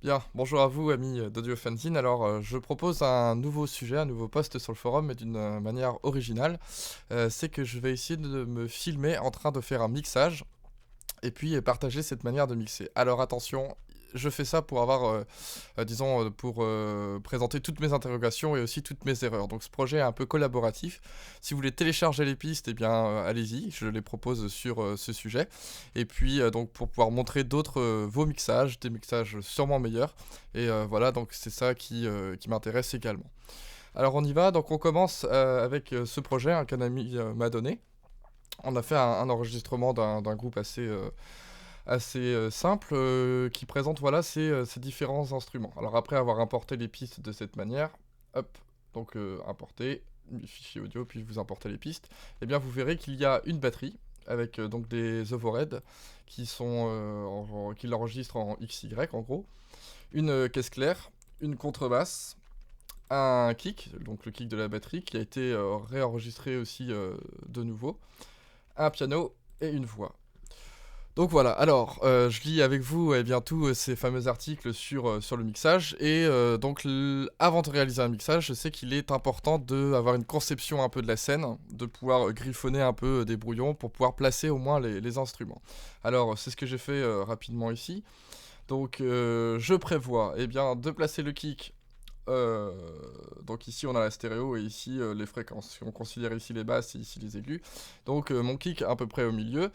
Bien, bonjour à vous amis d'Audio Fanzine. Alors je propose un nouveau sujet, un nouveau post sur le forum, mais d'une manière originale. C'est que je vais essayer de me filmer en train de faire un mixage et puis partager cette manière de mixer. Alors attention, je fais ça pour avoir, disons, pour présenter toutes mes interrogations et aussi toutes mes erreurs. Donc ce projet est un peu collaboratif. Si vous voulez télécharger les pistes, eh bien allez-y, je les propose sur ce sujet. Et puis donc pour pouvoir montrer d'autres vos mixages, des mixages sûrement meilleurs. Et voilà, donc c'est ça qui m'intéresse également. Alors on y va, donc on commence avec ce projet qu'un ami m'a donné. On a fait un enregistrement d'un groupe assez simple qui présente voilà ces différents instruments. Alors après avoir importé les pistes de cette manière, hop, donc importer fichier audio puis vous importez les pistes, et bien vous verrez qu'il y a une batterie avec donc des overheads qui sont qui l'enregistrent en XY en gros, une caisse claire, une contrebasse, un kick, donc le kick de la batterie qui a été réenregistré aussi de nouveau, un piano et une voix. Donc voilà, alors je lis avec vous eh bien tous ces fameux articles sur le mixage et donc avant de réaliser un mixage, je sais qu'il est important d'avoir une conception un peu de la scène, de pouvoir griffonner un peu des brouillons pour pouvoir placer au moins les instruments. Alors c'est ce que j'ai fait rapidement ici. Donc je prévois eh bien, de placer le kick. euh, donc ici on a la stéréo et ici les fréquences. Si on considère ici les basses et ici les aigus. Donc mon kick à peu près au milieu.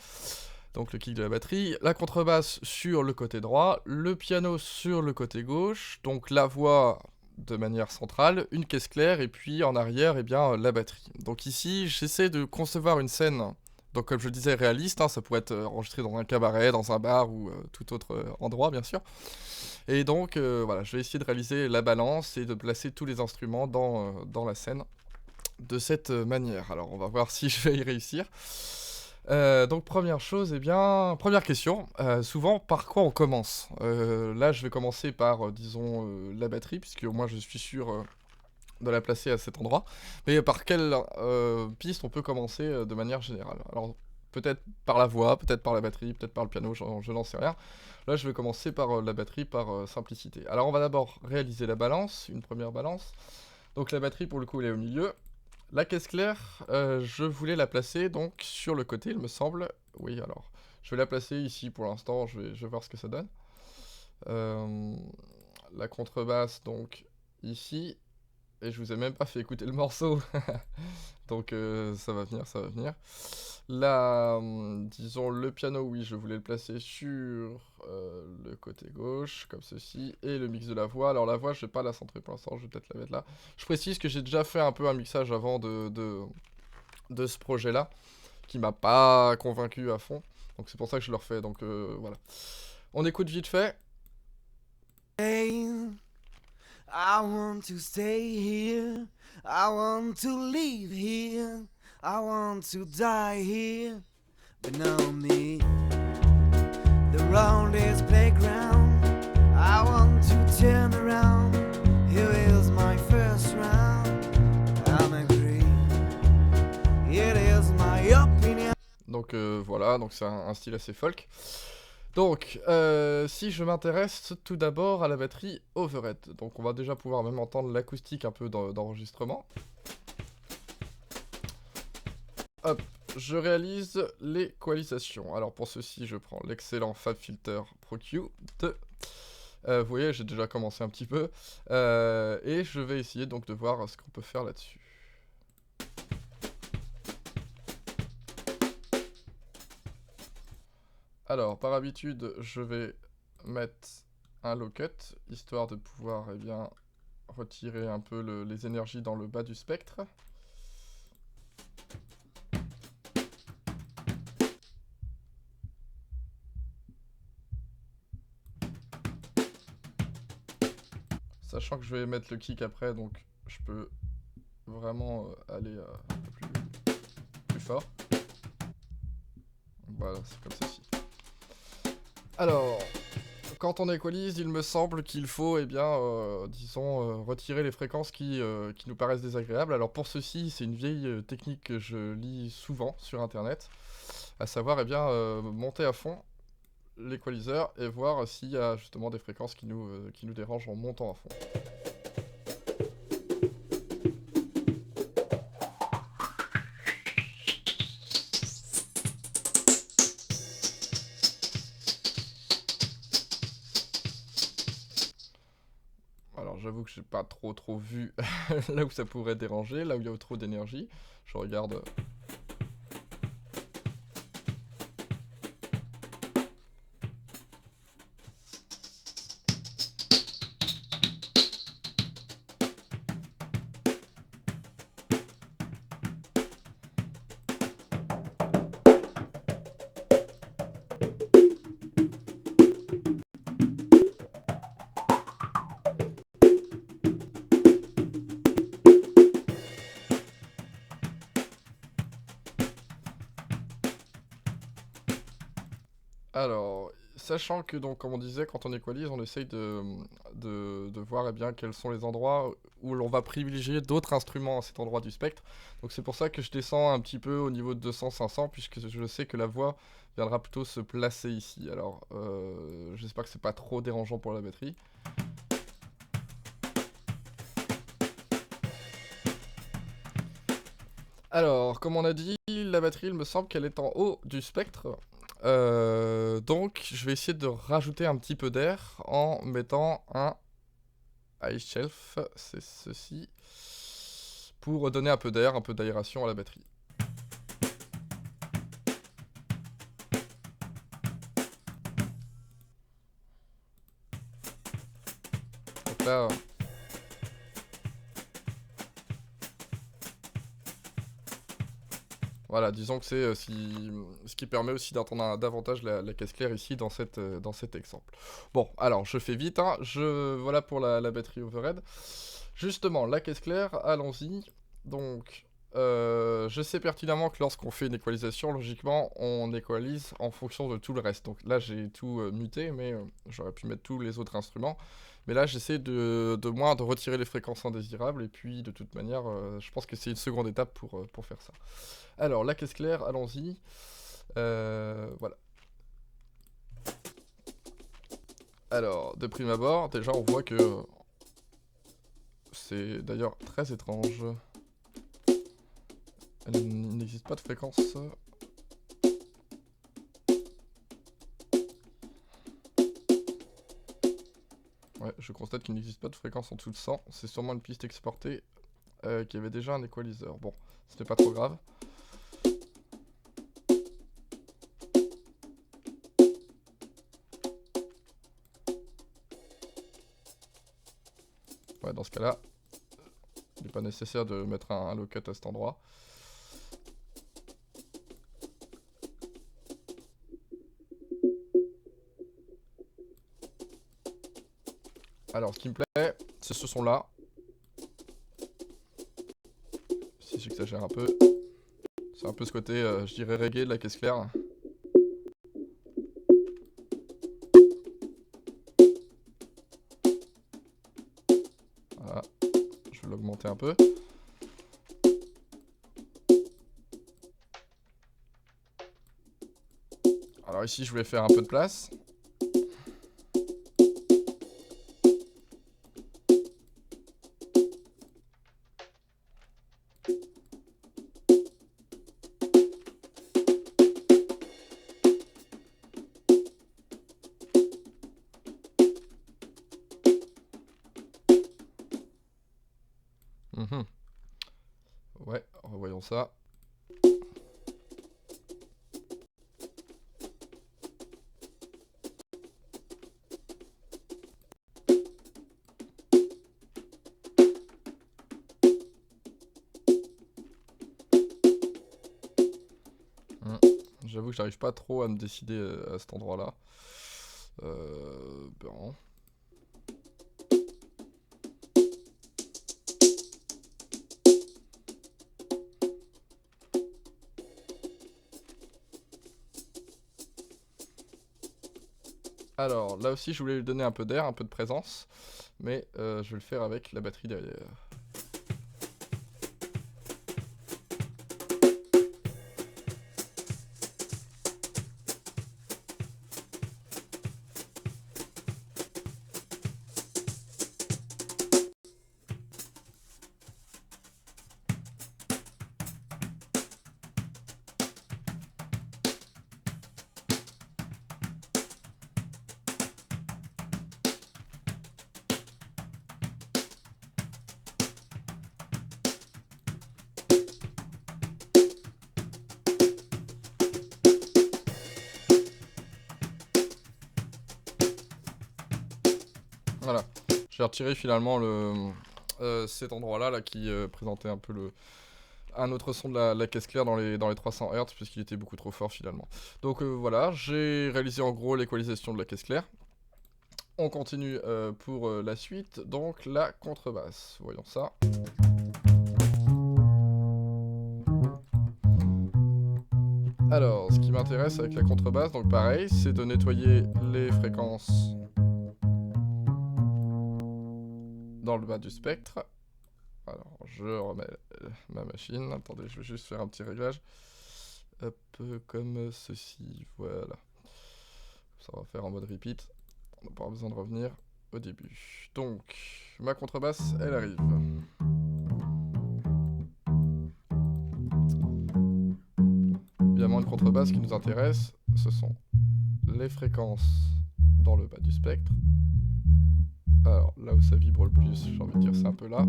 Donc le kick de la batterie, la contrebasse sur le côté droit, le piano sur le côté gauche, donc la voix de manière centrale, une caisse claire et puis en arrière eh bien la batterie. Donc ici j'essaie de concevoir une scène, donc comme je le disais réaliste, ça pourrait être enregistré dans un cabaret, dans un bar ou tout autre endroit bien sûr. Et donc voilà, je vais essayer de réaliser la balance et de placer tous les instruments dans la scène de cette manière. Alors on va voir si je vais y réussir. Donc première chose, eh bien, première question, souvent par quoi on commence? Là je vais commencer par, disons, la batterie, puisque au moins je suis sûr de la placer à cet endroit. Mais par quelle piste on peut commencer de manière générale? Alors peut-être par la voix, peut-être par la batterie, peut-être par le piano, je n'en sais rien. Là je vais commencer par la batterie, par simplicité. Alors on va d'abord réaliser la balance, une première balance. Donc la batterie pour le coup elle est au milieu. La caisse claire, je voulais la placer donc sur le côté, il me semble. Oui, alors, je vais la placer ici pour l'instant, je vais voir ce que ça donne. Euh, la contrebasse, donc, ici. Et je vous ai même pas fait écouter le morceau. Donc, ça va venir, ça va venir. Là, disons, le piano, oui, je voulais le placer sur le côté gauche, comme ceci. Et le mix de la voix. Alors, la voix, je vais pas la centrer pour l'instant, je vais peut-être la mettre là. Je précise que j'ai déjà fait un peu un mixage avant de ce projet-là, qui m'a pas convaincu à fond. Donc c'est pour ça que je le refais. Donc voilà. On écoute vite fait. Hey, I want to stay here. I want to live here. I want to die here. But know me, the round is playground. I want to turn around. Here is my first round. I'm agree. It is my opinion. Donc voilà, donc c'est un style assez folk. Donc, si je m'intéresse tout d'abord à la batterie overhead, donc on va déjà pouvoir même entendre l'acoustique un peu d'enregistrement. Hop, je réalise l'équalisation. Alors pour ceci, je prends l'excellent FabFilter Pro Q de... vous voyez, j'ai déjà commencé un petit peu. Et je vais essayer donc de voir ce qu'on peut faire là-dessus. Alors, par habitude, je vais mettre un low cut, histoire de pouvoir eh bien, retirer un peu les énergies dans le bas du spectre. Sachant que je vais mettre le kick après, donc je peux vraiment aller un peu plus fort. Voilà, c'est comme ceci. Alors, quand on équalise, il me semble qu'il faut, eh bien, disons, retirer les fréquences qui nous paraissent désagréables. Alors pour ceci, c'est une vieille technique que je lis souvent sur Internet, à savoir, eh bien, monter à fond l'équaliseur et voir s'il y a justement des fréquences qui nous dérangent en montant à fond. Alors j'avoue que j'ai pas trop vu là où ça pourrait déranger, là où il y a trop d'énergie. Je regarde. Alors, sachant que donc comme on disait, quand on équalise, on essaye de voir eh bien, quels sont les endroits où l'on va privilégier d'autres instruments à cet endroit du spectre. Donc c'est pour ça que je descends un petit peu au niveau de 200-500, puisque je sais que la voix viendra plutôt se placer ici. Alors, j'espère que c'est pas trop dérangeant pour la batterie. Alors, comme on a dit, la batterie, il me semble qu'elle est en haut du spectre. Donc, je vais essayer de rajouter un petit peu d'air en mettant un ice shelf, c'est ceci, pour donner un peu d'air, un peu d'aération à la batterie. Donc là, voilà, disons que c'est ce qui permet aussi d'entendre davantage la caisse claire ici dans cet exemple. Bon, alors je fais vite, hein. Voilà pour la batterie overhead. Justement, la caisse claire, allons-y. Donc, je sais pertinemment que lorsqu'on fait une équalisation, logiquement, on équalise en fonction de tout le reste. Donc là, j'ai tout muté, mais j'aurais pu mettre tous les autres instruments. Mais là, j'essaie de retirer les fréquences indésirables. Et puis, de toute manière, je pense que c'est une seconde étape pour faire ça. Alors, la caisse claire, allons-y. Voilà. Alors, de prime abord, déjà, on voit que c'est d'ailleurs très étrange. Il n'existe pas de fréquence. Ouais, je constate qu'il n'existe pas de fréquence en dessous de 100. C'est sûrement une piste exportée qui avait déjà un équaliseur. Bon, c'était pas trop grave. Ouais, dans ce cas-là, il n'est pas nécessaire de mettre un low cut à cet endroit. Alors, ce qui me plaît, c'est ce son-là. Si j'exagère un peu. C'est un peu ce côté, je dirais, reggae de la caisse claire. Voilà. Je vais l'augmenter un peu. Alors ici, je voulais faire un peu de place. Ouais, revoyons ça. J'avoue que j'arrive pas trop à me décider à cet endroit-là. Bon. Alors, là aussi, je voulais lui donner un peu d'air, un peu de présence. Mais je vais le faire avec la batterie derrière. Voilà. J'ai retiré finalement cet endroit-là là, qui présentait un peu un autre son de la caisse claire dans les 300 Hz puisqu'il était beaucoup trop fort finalement. Donc voilà, j'ai réalisé en gros l'équalisation de la caisse claire. On continue pour la suite, donc la contrebasse. Voyons ça. Alors, ce qui m'intéresse avec la contrebasse, donc pareil, c'est de nettoyer les fréquences dans le bas du spectre. Alors, je remets ma machine. Attendez, je vais juste faire un petit réglage. Hop, comme ceci, voilà. Ça va faire en mode repeat. On n'a pas besoin de revenir au début. Donc, ma contrebasse, elle arrive. Évidemment, une contrebasse qui nous intéresse, ce sont les fréquences dans le bas du spectre. Alors, là où ça vibre le plus, j'ai envie de dire, c'est un peu là.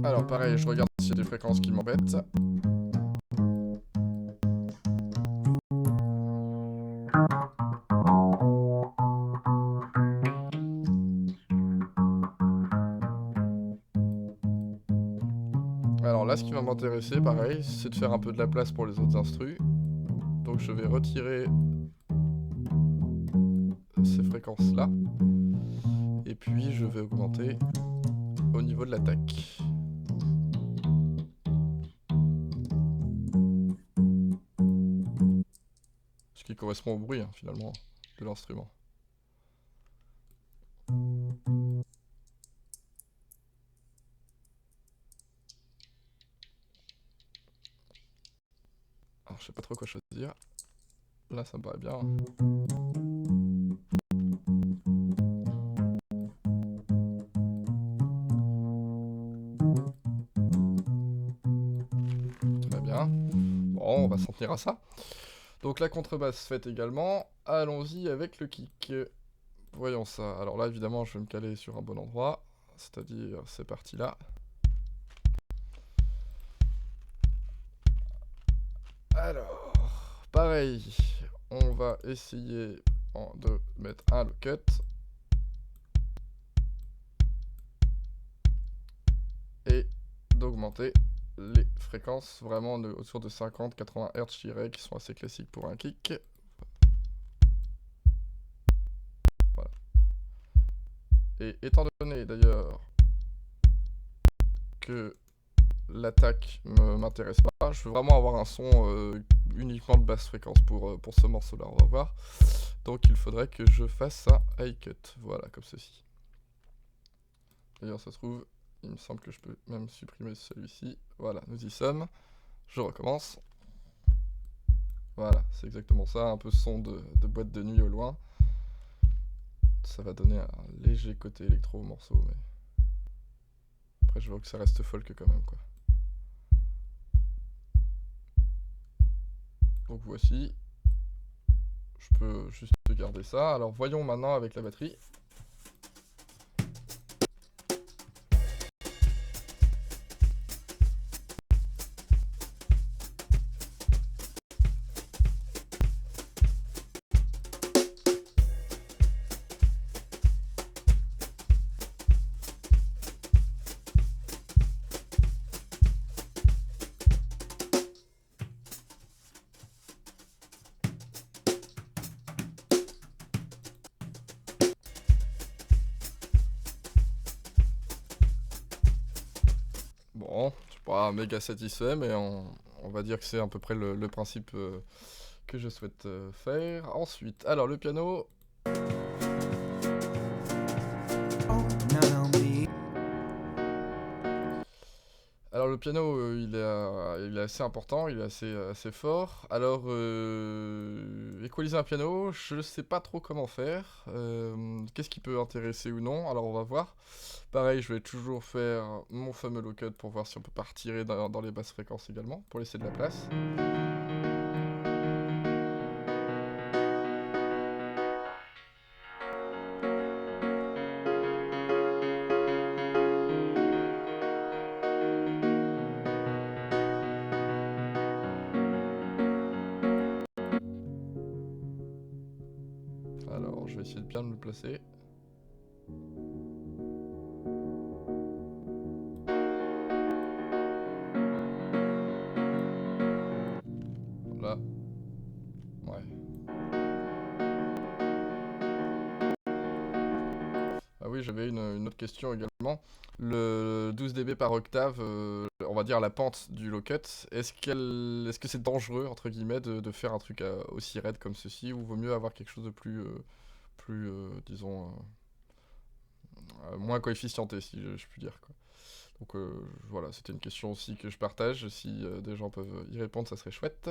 Alors, pareil, je regarde s'il y a des fréquences qui m'embêtent. Alors là, ce qui va m'intéresser, pareil, c'est de faire un peu de la place pour les autres instrus. Donc je vais retirer ces fréquences-là. Et puis je vais augmenter au niveau de l'attaque. Ce qui correspond au bruit, hein, finalement, de l'instrument. Alors je sais pas trop quoi choisir. Là ça me paraît bien. Très bien. Bon, on va s'en tenir à ça. Donc la contrebasse faite également. Allons-y avec le kick. Voyons ça. Alors là évidemment je vais me caler sur un bon endroit. C'est-à-dire ces parties-là. Alors, pareil, on va essayer de mettre un low cut. Et d'augmenter les fréquences vraiment autour de 50-80 Hz, je dirais, qui sont assez classiques pour un kick. Voilà. Et étant donné d'ailleurs que l'attaque ne m'intéresse pas, je veux vraiment avoir un son uniquement de basse fréquence pour ce morceau-là, on va voir. Donc il faudrait que je fasse un high cut, voilà, comme ceci. D'ailleurs ça se trouve, il me semble que je peux même supprimer celui-ci. Voilà, nous y sommes. Je recommence. Voilà, c'est exactement ça, un peu son de boîte de nuit au loin. Ça va donner un léger côté électro au morceau, mais... Après je vois que ça reste folk quand même, quoi. Donc voici. Je peux juste garder ça. Alors voyons maintenant avec la batterie. Bon, je suis pas méga satisfait, mais on va dire que c'est à peu près le principe que je souhaite faire. Ensuite, alors le piano. Alors le piano, il est assez important, il est assez fort. Alors, équaliser un piano, je sais pas trop comment faire. Qu'est-ce qui peut intéresser ou non? Alors on va voir. Pareil, je vais toujours faire mon fameux low cut pour voir si on peut pas retirer dans les basses fréquences également, pour laisser de la place. essayer de bien me le placer. Là. Ouais. Ah oui, j'avais une autre question également. Le 12 dB par octave, on va dire la pente du low-cut, est-ce que c'est dangereux, entre guillemets, de faire un truc aussi raide comme ceci, ou vaut mieux avoir quelque chose de plus disons, moins coefficienté, si je puis dire, quoi. Donc voilà, c'était une question aussi que je partage. Si des gens peuvent y répondre, ça serait chouette.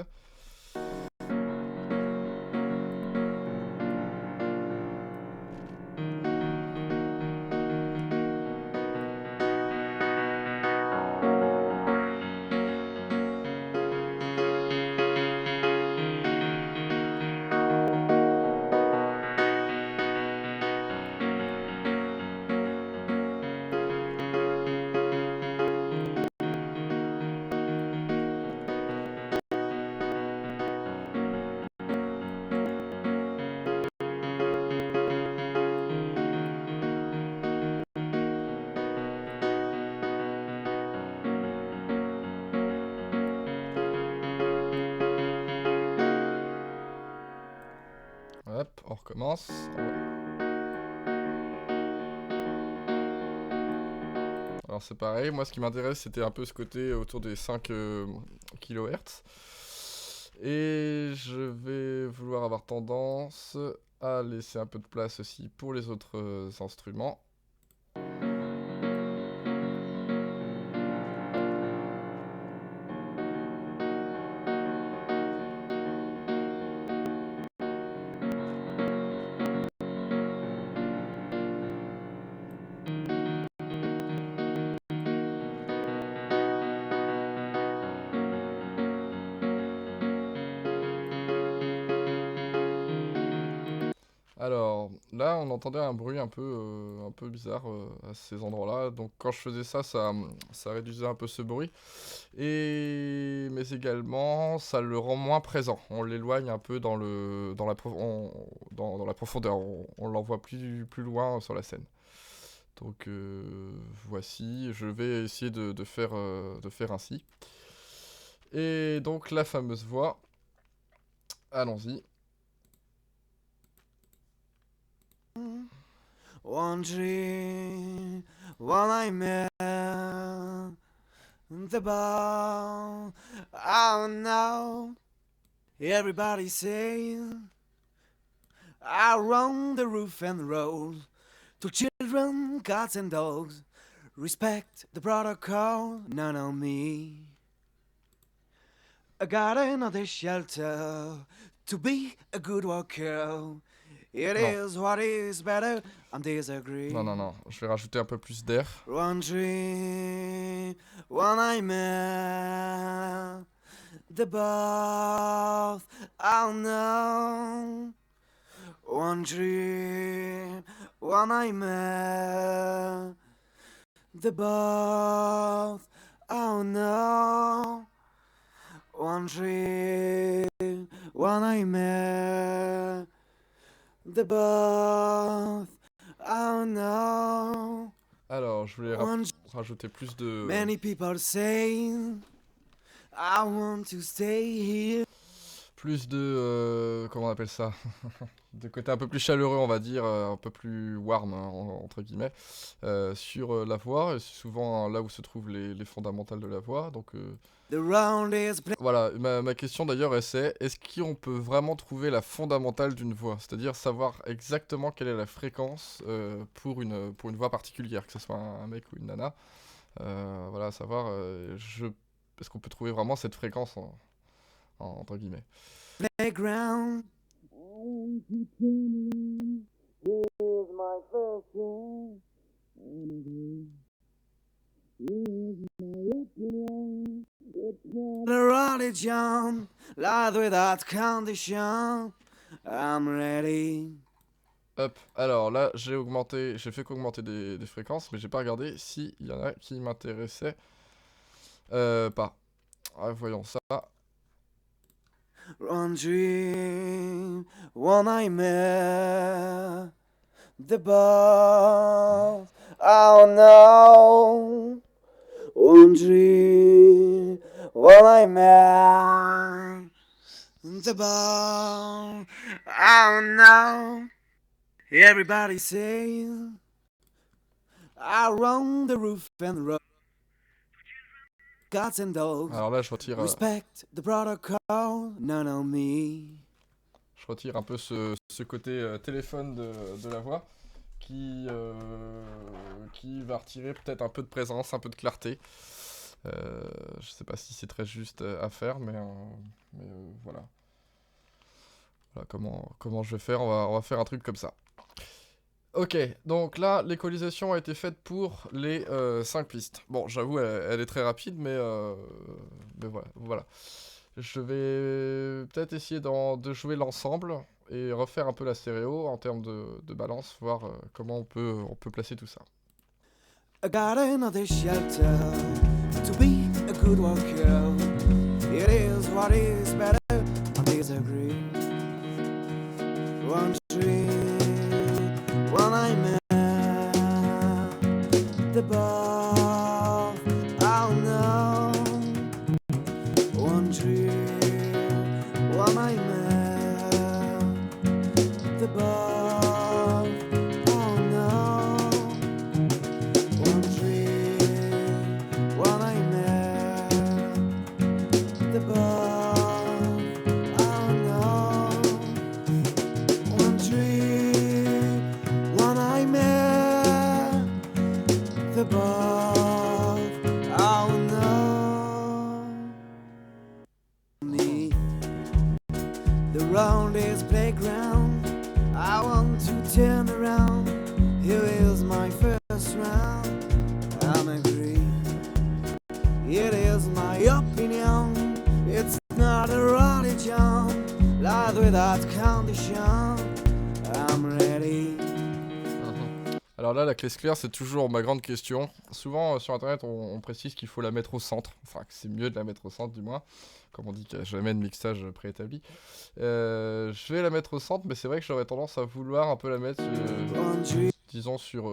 Hop, on recommence. Alors c'est pareil, moi ce qui m'intéresse c'était un peu ce côté autour des 5 kHz. Et je vais vouloir avoir tendance à laisser un peu de place aussi pour les autres instruments. Alors là, on entendait un bruit un peu bizarre à ces endroits-là. Donc quand je faisais ça, ça réduisait un peu ce bruit. Mais également, ça le rend moins présent. On l'éloigne un peu dans la profondeur. On l'envoie plus loin sur la scène. Donc voici, je vais essayer de faire ainsi. Et donc la fameuse voix. Allons-y. Wondering what I meant about. Oh no, everybody saying around the roof and the road to children, cats and dogs. Respect the protocol, none on me. I got another shelter to be a good walker. It Non. is what is better. I'm disagreeing. Non. Je vais rajouter un peu plus d'air. Wondering when I'm at the bath. Oh no. Wondering when I'm at the bath. Oh no. Wondering when I'm at the bath. Oh no. Alors, je voulais rajouter plus de... Many people saying I want to stay here. Plus de... comment on appelle ça? De côté un peu plus chaleureux, on va dire, un peu plus warm, hein, entre guillemets, sur la voix. Et c'est souvent là où se trouvent les fondamentales de la voix. Donc The round is voilà, ma question d'ailleurs, c'est est-ce qu'on peut vraiment trouver la fondamentale d'une voix? C'est-à-dire savoir exactement quelle est la fréquence pour une voix particulière, que ce soit un mec ou une nana. Voilà, savoir, est-ce qu'on peut trouver vraiment cette fréquence entre guillemets. playground. Here's my fashion. The religion, lied without condition. I'm ready. Hop, alors là j'ai fait qu'augmenter des fréquences, mais j'ai pas regardé s'il y en a qui m'intéressaient pas. Ah, voyons ça. One dream, one nightmare. The ball, oh no. One dream, one nightmare. The ball, oh no. Everybody saying, around the roof and the road. Cats and dogs. Alors là, je retire Respect the protocol, none on me. un peu ce côté téléphone de la voix qui va retirer peut-être un peu de présence, un peu de clarté. Je sais pas si c'est très juste à faire, mais voilà. Voilà comment je vais faire. On va faire un truc comme ça. Ok, donc là, l'équalisation a été faite pour les 5 pistes. Bon, j'avoue, elle est très rapide, mais voilà. Je vais peut-être essayer de jouer l'ensemble et refaire un peu la stéréo en termes de balance, voir comment on peut placer tout ça. I got another shelter to be a good walker. It is what is better. I disagree. One dream, one nightmare. The ball, oh no. One dream, one nightmare. The ball, oh no. One dream, one nightmare. The ball, oh no. One dream, one nightmare. The ball, oh no. Me, the round is playground. I want to turn around. Here is my first round. I'm agree. It is my opinion. It's not a religion. Life without condition. I'm ready. Alors là, la classe claire, c'est toujours ma grande question. Souvent, sur Internet, on précise qu'il faut la mettre au centre. Enfin, que c'est mieux de la mettre au centre, du moins. Comme on dit qu'il n'y a jamais de mixage préétabli. Je vais la mettre au centre, mais c'est vrai que j'aurais tendance à vouloir un peu la mettre, One dream, disons, sur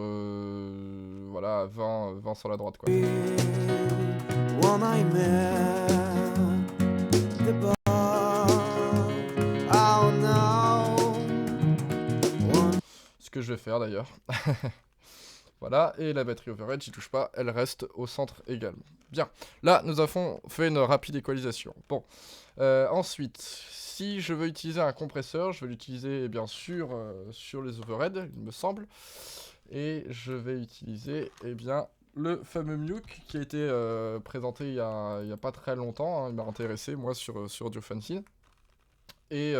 voilà, 20 sur la droite, quoi. one nightmare. The ball, oh no. One Ce que je vais faire, d'ailleurs. Voilà, et la batterie overhead, j'y touche pas, elle reste au centre également. Bien, là, nous avons fait une rapide équalisation. Bon, ensuite, si je veux utiliser un compresseur, je vais l'utiliser bien sûr sur les overheads, il me semble. Et je vais utiliser, eh bien, le fameux Mute qui a été présenté il y a pas très longtemps, hein, il m'a intéressé, moi, sur Audiofancy. Et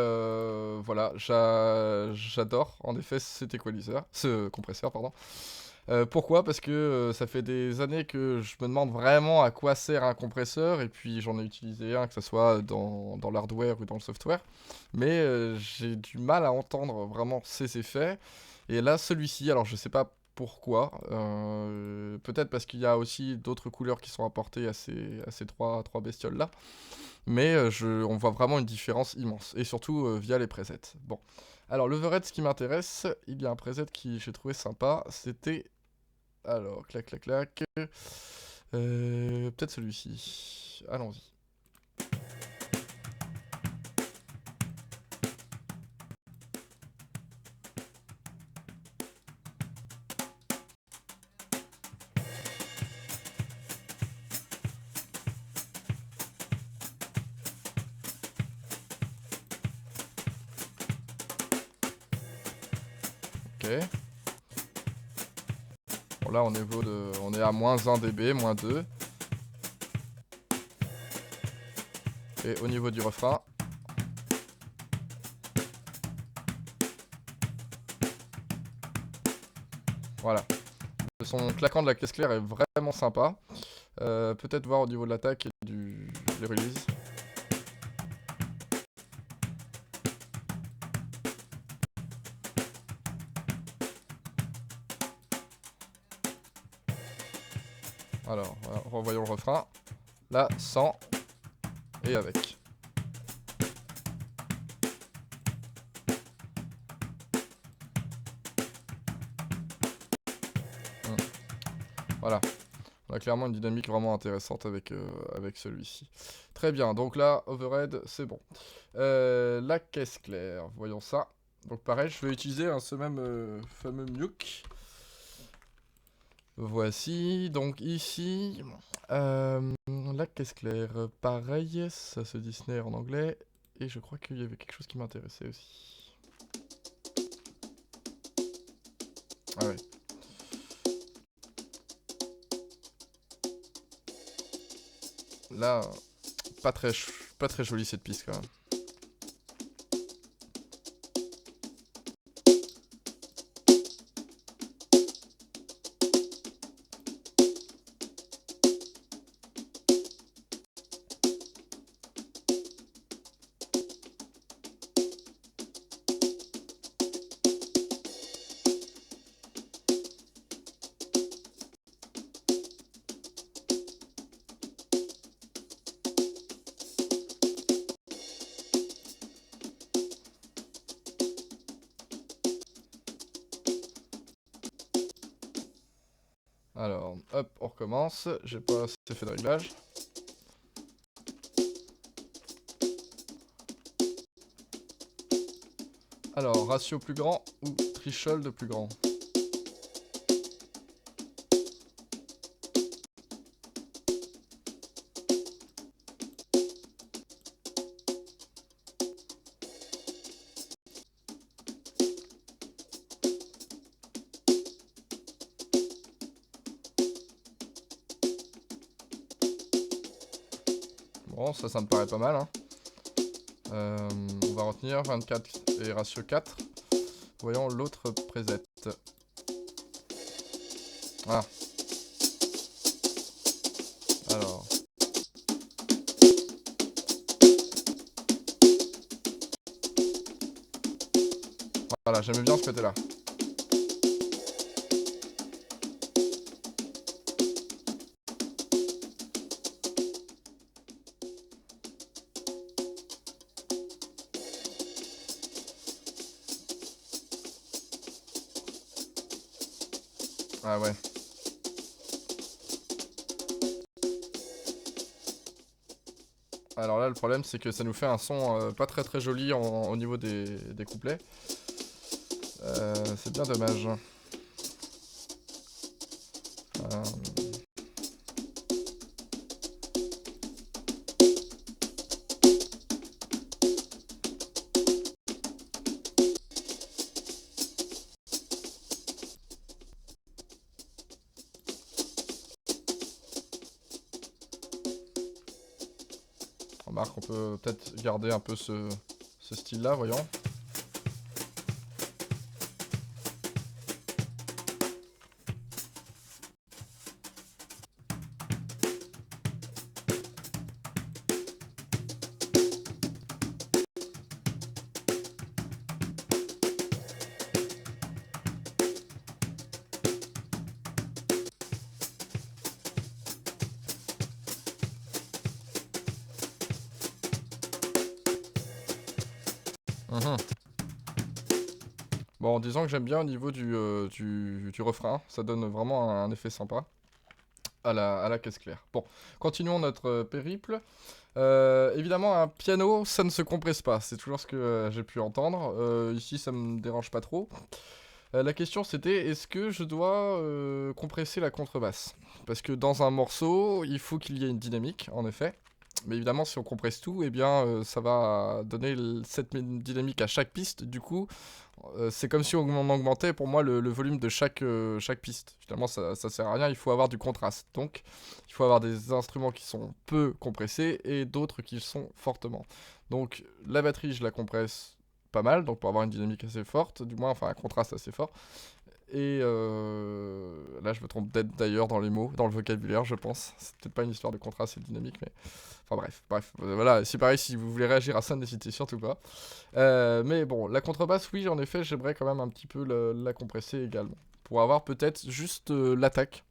voilà, j'adore en effet cet équaliseur, ce compresseur, pardon. Pourquoi? Parce que ça fait des années que je me demande vraiment à quoi sert un compresseur, et puis j'en ai utilisé un, que ce soit dans l'hardware ou dans le software, mais j'ai du mal à entendre vraiment ses effets. Et là, celui-ci, alors je sais pas pourquoi, peut-être parce qu'il y a aussi d'autres couleurs qui sont apportées à ces trois bestioles-là, mais on voit vraiment une différence immense, et surtout via les presets. Bon. Alors, l'overhead, ce qui m'intéresse, il y a un preset qui j'ai trouvé sympa, c'était... Alors, clac, clac, clac... peut-être celui-ci. Allons-y. Ok. Bon, là, on est à moins 1 dB, moins 2. Et au niveau du refrain... Voilà. Le son claquant de la caisse claire est vraiment sympa. Peut-être voir au niveau de l'attaque et des releases. Alors, voilà, revoyons le refrain. Là, sans et avec. Voilà. On a clairement une dynamique vraiment intéressante avec, avec celui-ci. Très bien, donc là, overhead, c'est bon. La caisse claire, voyons ça. Donc pareil, je vais utiliser ce même fameux Nuke. Voici, donc ici, la caisse claire, pareil, ça se dit snare en anglais. Et je crois qu'il y avait quelque chose qui m'intéressait aussi. Ah ouais. Là, pas très jolie cette piste quand même. Alors, hop, on recommence. J'ai pas assez fait de réglage. Alors, ratio plus grand ou threshold plus grand? Bon, ça me paraît pas mal. Hein. On va retenir 24 et ratio 4. Voyons l'autre preset. Ah. Alors. Voilà, j'aimais bien ce côté-là. Ah ouais. Alors là, le problème, c'est que ça nous fait un son pas très joli au niveau des couplets. C'est bien dommage. Remarque, on peut peut-être garder un peu ce style-là, voyons. Bon, disons que j'aime bien au niveau du refrain, ça donne vraiment un effet sympa à la caisse claire. Bon, continuons notre périple. Évidemment, un piano, ça ne se compresse pas, c'est toujours ce que j'ai pu entendre. Ici, ça me dérange pas trop. La question c'était, est-ce que je dois compresser la contrebasse? Parce que dans un morceau, il faut qu'il y ait une dynamique, en effet. Mais évidemment, si on compresse tout, eh bien, ça va donner cette dynamique à chaque piste. Du coup, c'est comme si on augmentait pour moi le volume de chaque piste. Finalement, ça sert à rien, il faut avoir du contraste. Donc, il faut avoir des instruments qui sont peu compressés et d'autres qui sont fortement. Donc, la batterie, je la compresse pas mal, donc pour avoir une dynamique assez forte, du moins, enfin un contraste assez fort. Et là, je me trompe peut-être d'ailleurs dans les mots, dans le vocabulaire, je pense. C'est peut-être pas une histoire de contraste et de dynamique, mais... Enfin bref, voilà, c'est pareil, si vous voulez réagir à ça, n'hésitez surtout pas. Mais bon, la contrebasse, oui, en effet, j'aimerais quand même un petit peu la compresser également. Pour avoir peut-être juste l'attaque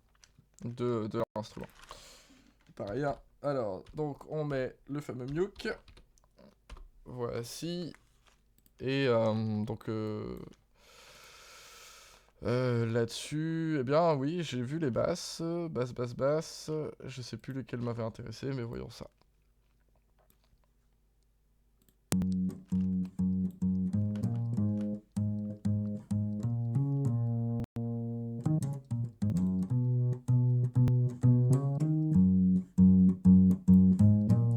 de l'instrument. Pareil, hein. Alors, donc on met le fameux Mute. Voici. Et donc... Là-dessus, eh bien oui, j'ai vu les basses, basses. Je sais plus lesquelles m'avaient intéressé, mais voyons ça.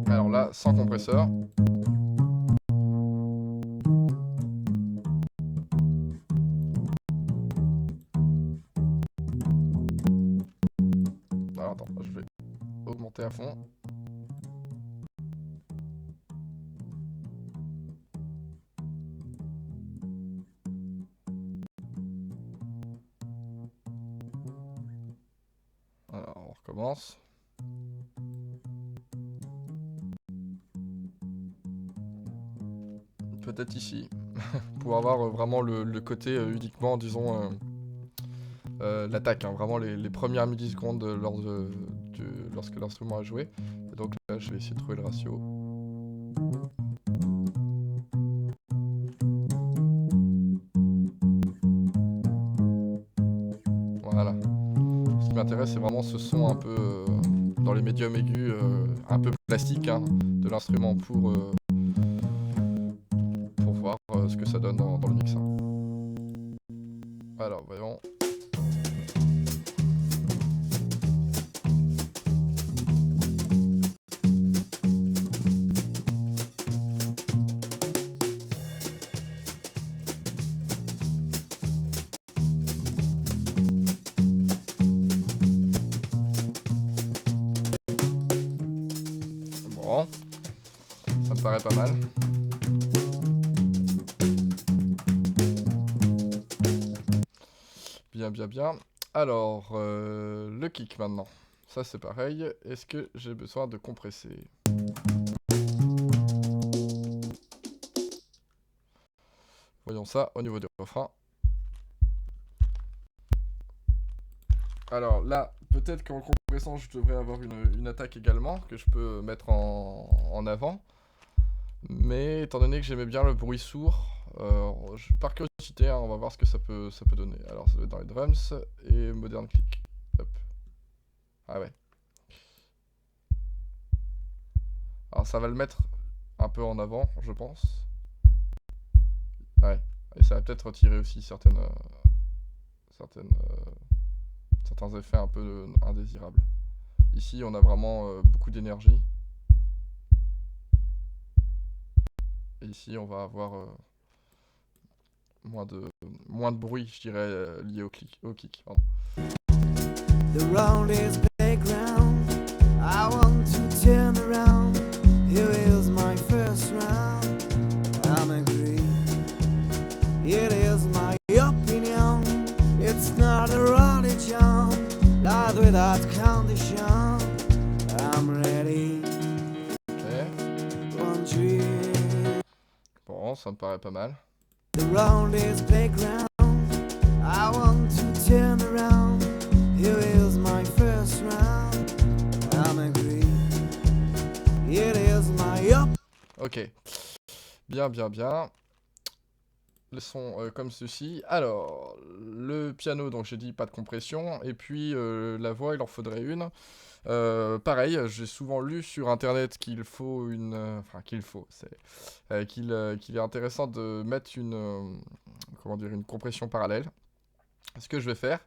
Alors là, sans compresseur. Alors attends, je vais augmenter à fond. Alors on recommence. Peut-être ici, pour avoir vraiment le côté uniquement, disons, l'attaque, hein, vraiment les premières millisecondes lorsque l'instrument a joué. Et donc là, je vais essayer de trouver le ratio. Voilà. Ce qui m'intéresse, c'est vraiment ce son un peu dans les médiums aigus, un peu plastique, hein, de l'instrument pour voir ce que ça donne dans le mix. Hein. Alors, voyons. Bon, ça me paraît pas mal. Bien. Alors, le kick maintenant. Ça c'est pareil. Est-ce que j'ai besoin de compresser? Voyons ça au niveau du refrain. Alors là, peut-être qu'en compressant, je devrais avoir une attaque également, que je peux mettre en avant. Mais étant donné que j'aimais bien le bruit sourd, par curiosité, hein, on va voir ce que ça peut donner. Alors ça va être dans les drums et modern click. Hop. Ah ouais. Alors ça va le mettre un peu en avant, je pense. Ouais. Et ça va peut-être retirer aussi certains effets un peu indésirables. Ici, on a vraiment beaucoup d'énergie. Et ici, on va avoir moins de bruit, je dirais, lié au kick. Pardon. The round is background. I want to turn around. Here is my first round. I'm agree. It is my opinion. It's not a religion. Not without condition. I'm ready. Ok. 1, 2. Bon, ça me paraît pas mal. The round is background. I want to turn around. Here is my first round. I'm agree. It is my Ok. Bien. Le son comme ceci. Alors, le piano, donc j'ai dit pas de compression. Et puis la voix, il en faudrait une. Pareil, j'ai souvent lu sur internet qu'il faut une... qu'il est intéressant de mettre une compression parallèle. Ce que je vais faire.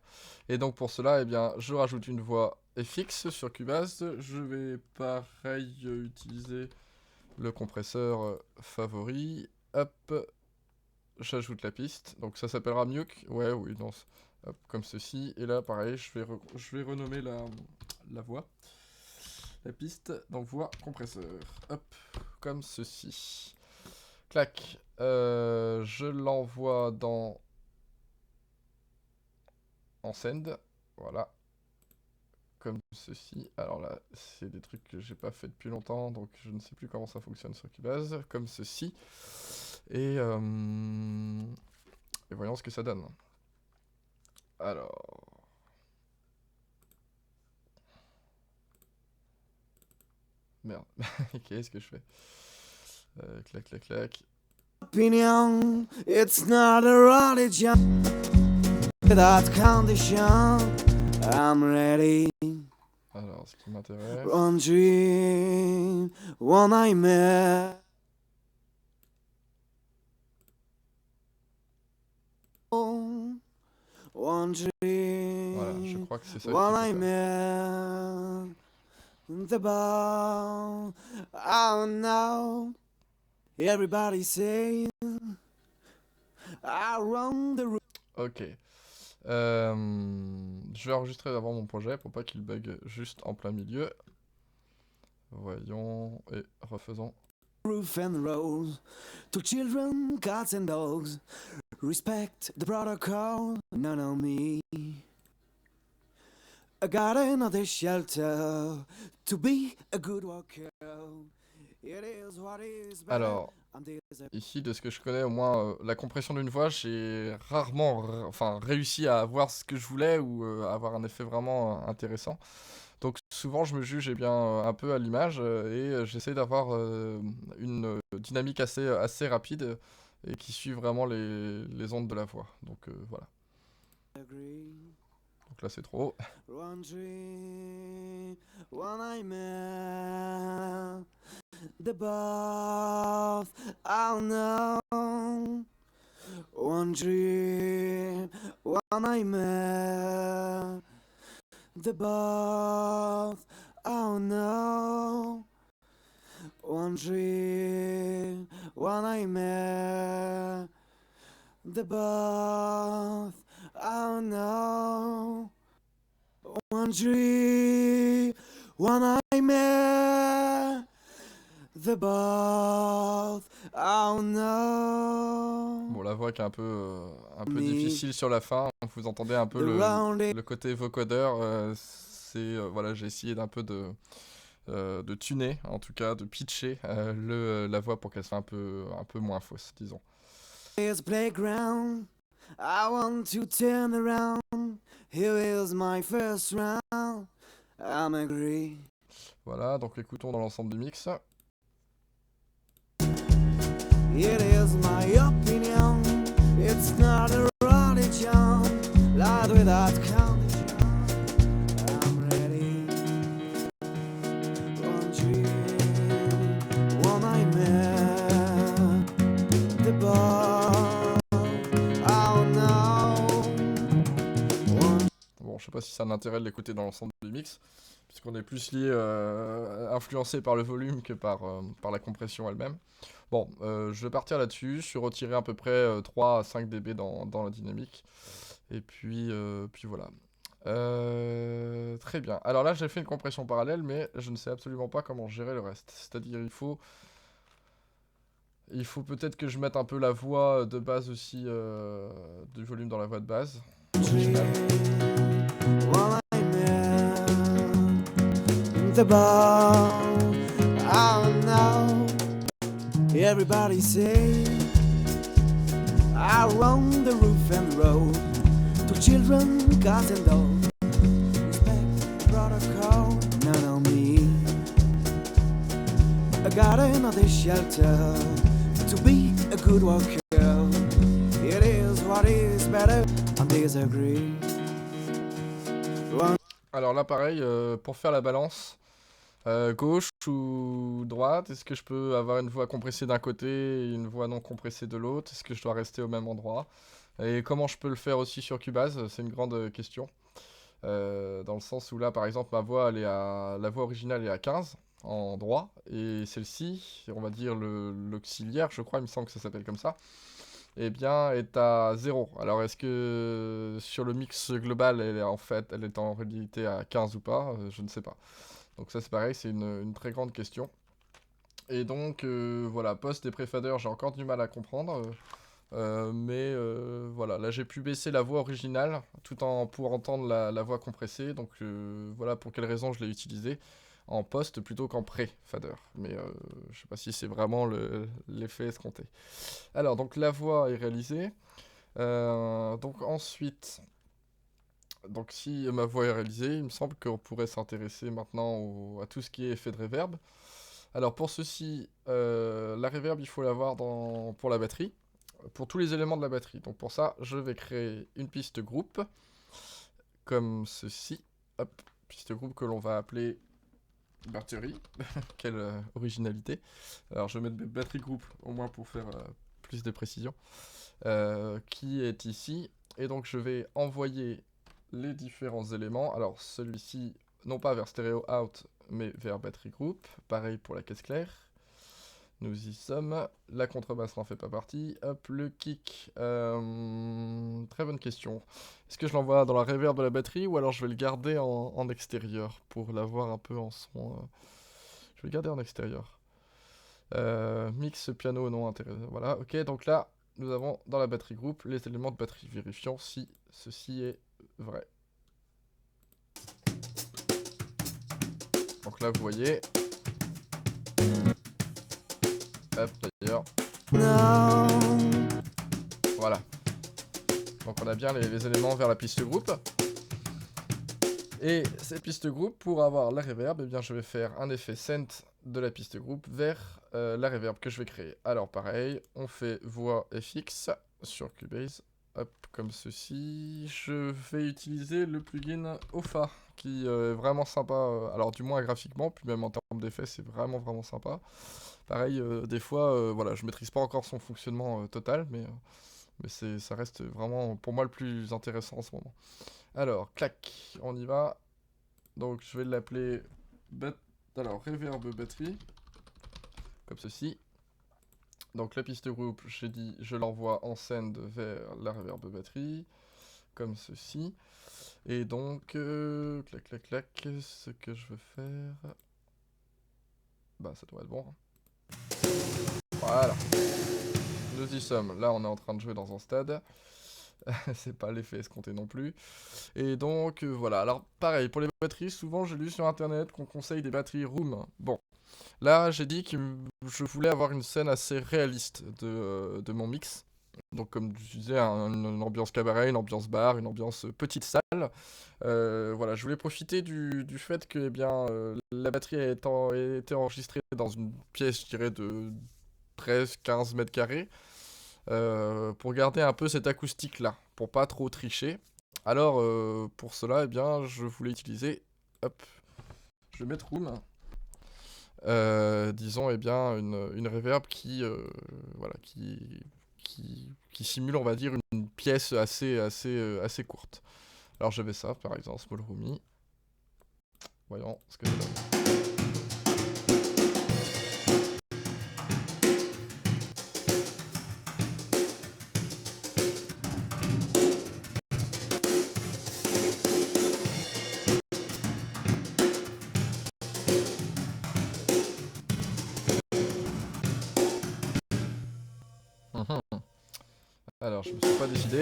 Et donc pour cela, eh bien, je rajoute une voix FX sur Cubase. Je vais pareil utiliser le compresseur favori. Hop, j'ajoute la piste. Donc ça s'appellera Mute. Ouais, oui, non. Hop, comme ceci. Et là, pareil, je vais renommer la voix. La piste, donc voix compresseur. Hop, comme ceci. Clac. Je l'envoie en send. Voilà. Comme ceci. Alors là, c'est des trucs que j'ai pas fait depuis longtemps, donc je ne sais plus comment ça fonctionne sur Cubase. Comme ceci. Et voyons ce que ça donne. Alors... Merde. Qu'est-ce que je fais? Clac. opinion. It's not a religion. Without condition, I'm ready. Alors, ce qui m'intéresse... One dream, one nightmare. One dream, Voilà, je crois que c'est ça one qu'il faut faire. nightmare. The ball, oh no. Everybody saying I run the room. Ok. Je vais enregistrer d'abord mon projet pour pas qu'il bug juste en plein milieu. Voyons et refaisons. Roof and rose to children, cats and dogs. Respect the protocol, none on me. A garden of the shelter to be a good walker. It is what is better. Alors, ici, de ce que je connais, au moins, la compression d'une voix, j'ai rarement réussi à avoir ce que je voulais ou avoir un effet vraiment intéressant. Donc souvent, je me juge bien un peu à l'image et j'essaie d'avoir une dynamique assez rapide et qui suit vraiment les ondes de la voix. Donc voilà. Donc là, c'est trop. One dream, one nightmare. The bath, oh no. One dream, one nightmare. The bath, oh no. One dream, one nightmare. The bath, oh no. One dream, one nightmare. The bath, oh no. Bon, la voix qui est un peu difficile sur la fin. Vous entendez un peu le côté vocodeur. Voilà, j'ai essayé d'un peu de tuner, en tout cas, de pitcher la voix pour qu'elle soit un peu moins fausse, disons. Here's playground. I want to turn around. Here is my first round. I'm agree. Voilà, donc écoutons dans l'ensemble du mix. It is my opinion. It's not a religion. Lied without condition. I'm ready. One dream, one nightmare. The bar. Oh no. Bon, je sais pas si ça a un intérêt de l'écouter dans l'ensemble du mix, puisqu'on est plus lié, influencé par le volume que par la compression elle-même. Bon, je vais partir là-dessus, je suis retiré à peu près 3 à 5 dB dans la dynamique, et puis voilà. Très bien. Alors là, j'ai fait une compression parallèle, mais je ne sais absolument pas comment gérer le reste. C'est-à-dire, il faut peut-être que je mette un peu la voix de base aussi, du volume dans la voix de base. One nightmare. The bar. Oh no. Everybody say I run the roof and road to children, cats and dogs. Respect the protocol, none on me. A garden of the shelter to be a good walker. It is what is better, I disagree. Alors là, pareil, pour faire la balance, gauche ou droite, est-ce que je peux avoir une voix compressée d'un côté et une voix non compressée de l'autre? Est-ce que je dois rester au même endroit? Et comment je peux le faire aussi sur Cubase? C'est une grande question. Dans le sens où là, par exemple, la voix originale est à 15 en droit, et celle-ci, on va dire l'auxiliaire, je crois, il me semble que ça s'appelle comme ça, eh bien, est à 0. Alors, est-ce que sur le mix global, elle est en réalité à 15 ou pas? Je ne sais pas. Donc ça, c'est pareil, c'est une très grande question. Et donc, voilà, post et pré-fader, j'ai encore du mal à comprendre. Mais voilà, là j'ai pu baisser la voix originale pour entendre la voix compressée. Donc voilà pour quelle raison je l'ai utilisé en post plutôt qu'en pré-fader. Mais je sais pas si c'est vraiment l'effet escompté. Alors, donc la voix est réalisée. Donc ensuite, donc si ma voix est réalisée, il me semble qu'on pourrait s'intéresser maintenant à tout ce qui est effet de reverb. Alors pour ceci, la reverb, il faut l'avoir pour la batterie. pour tous les éléments de la batterie. Donc pour ça, je vais créer une piste groupe, comme ceci. Hop, piste groupe que l'on va appeler batterie. Quelle originalité. Alors je vais mettre batterie groupe, au moins pour faire plus de précision. Qui est ici. Et donc je vais envoyer les différents éléments. Alors celui-ci, non pas vers stereo out, mais vers batterie group. Pareil pour la caisse claire. Nous y sommes. La contrebasse n'en fait pas partie. Hop, le kick. Très bonne question. Est-ce que je l'envoie dans la reverb de la batterie ou alors je vais le garder en extérieur pour l'avoir un peu en son. Je vais le garder en extérieur. Mix piano non intéressant. Voilà, ok. Donc là, nous avons dans la batterie groupe les éléments de batterie. Vérifions si ceci est vrai. Donc là, vous voyez. Hop, d'ailleurs. Voilà. Donc on a bien les éléments vers la piste groupe. Et cette piste groupe, pour avoir la reverb, eh bien je vais faire un effet scent de la piste groupe vers la reverb que je vais créer. Alors pareil, on fait voix FX sur Cubase. Hop, comme ceci. Je vais utiliser le plugin OFA, qui est vraiment sympa. Alors du moins graphiquement, puis même en termes d'effets, c'est vraiment sympa. Pareil, des fois, voilà, je maîtrise pas encore son fonctionnement total, mais ça reste vraiment pour moi le plus intéressant en ce moment. Alors, clac, on y va. Donc je vais l'appeler reverb batterie, comme ceci. Donc la piste groupe, j'ai dit, je l'envoie en send vers la reverb batterie, comme ceci. Et donc, clac, ce que je veux faire... Bah ça doit être bon. Voilà. Nous y sommes. Là, on est en train de jouer dans un stade. C'est pas l'effet escompté non plus. Et donc, voilà. Alors, pareil, pour les batteries, souvent, j'ai lu sur Internet qu'on conseille des batteries room. Bon. Là, j'ai dit que je voulais avoir une scène assez réaliste de mon mix. Donc, comme je disais, une ambiance cabaret, une ambiance bar, une ambiance petite salle. Voilà, je voulais profiter du fait que eh bien, la batterie a été enregistrée dans une pièce, je dirais, de 13-15 mètres carrés. Pour garder un peu cette acoustique là, pour pas trop tricher. Alors pour cela, eh bien, je voulais utiliser, hop, je vais mettre room, disons, eh bien, une reverb qui, voilà, qui simule, on va dire, une pièce assez courte. Alors je vais ça, par exemple, small roomie. Voyons ce que ça donne. Alors, je me suis pas décidé.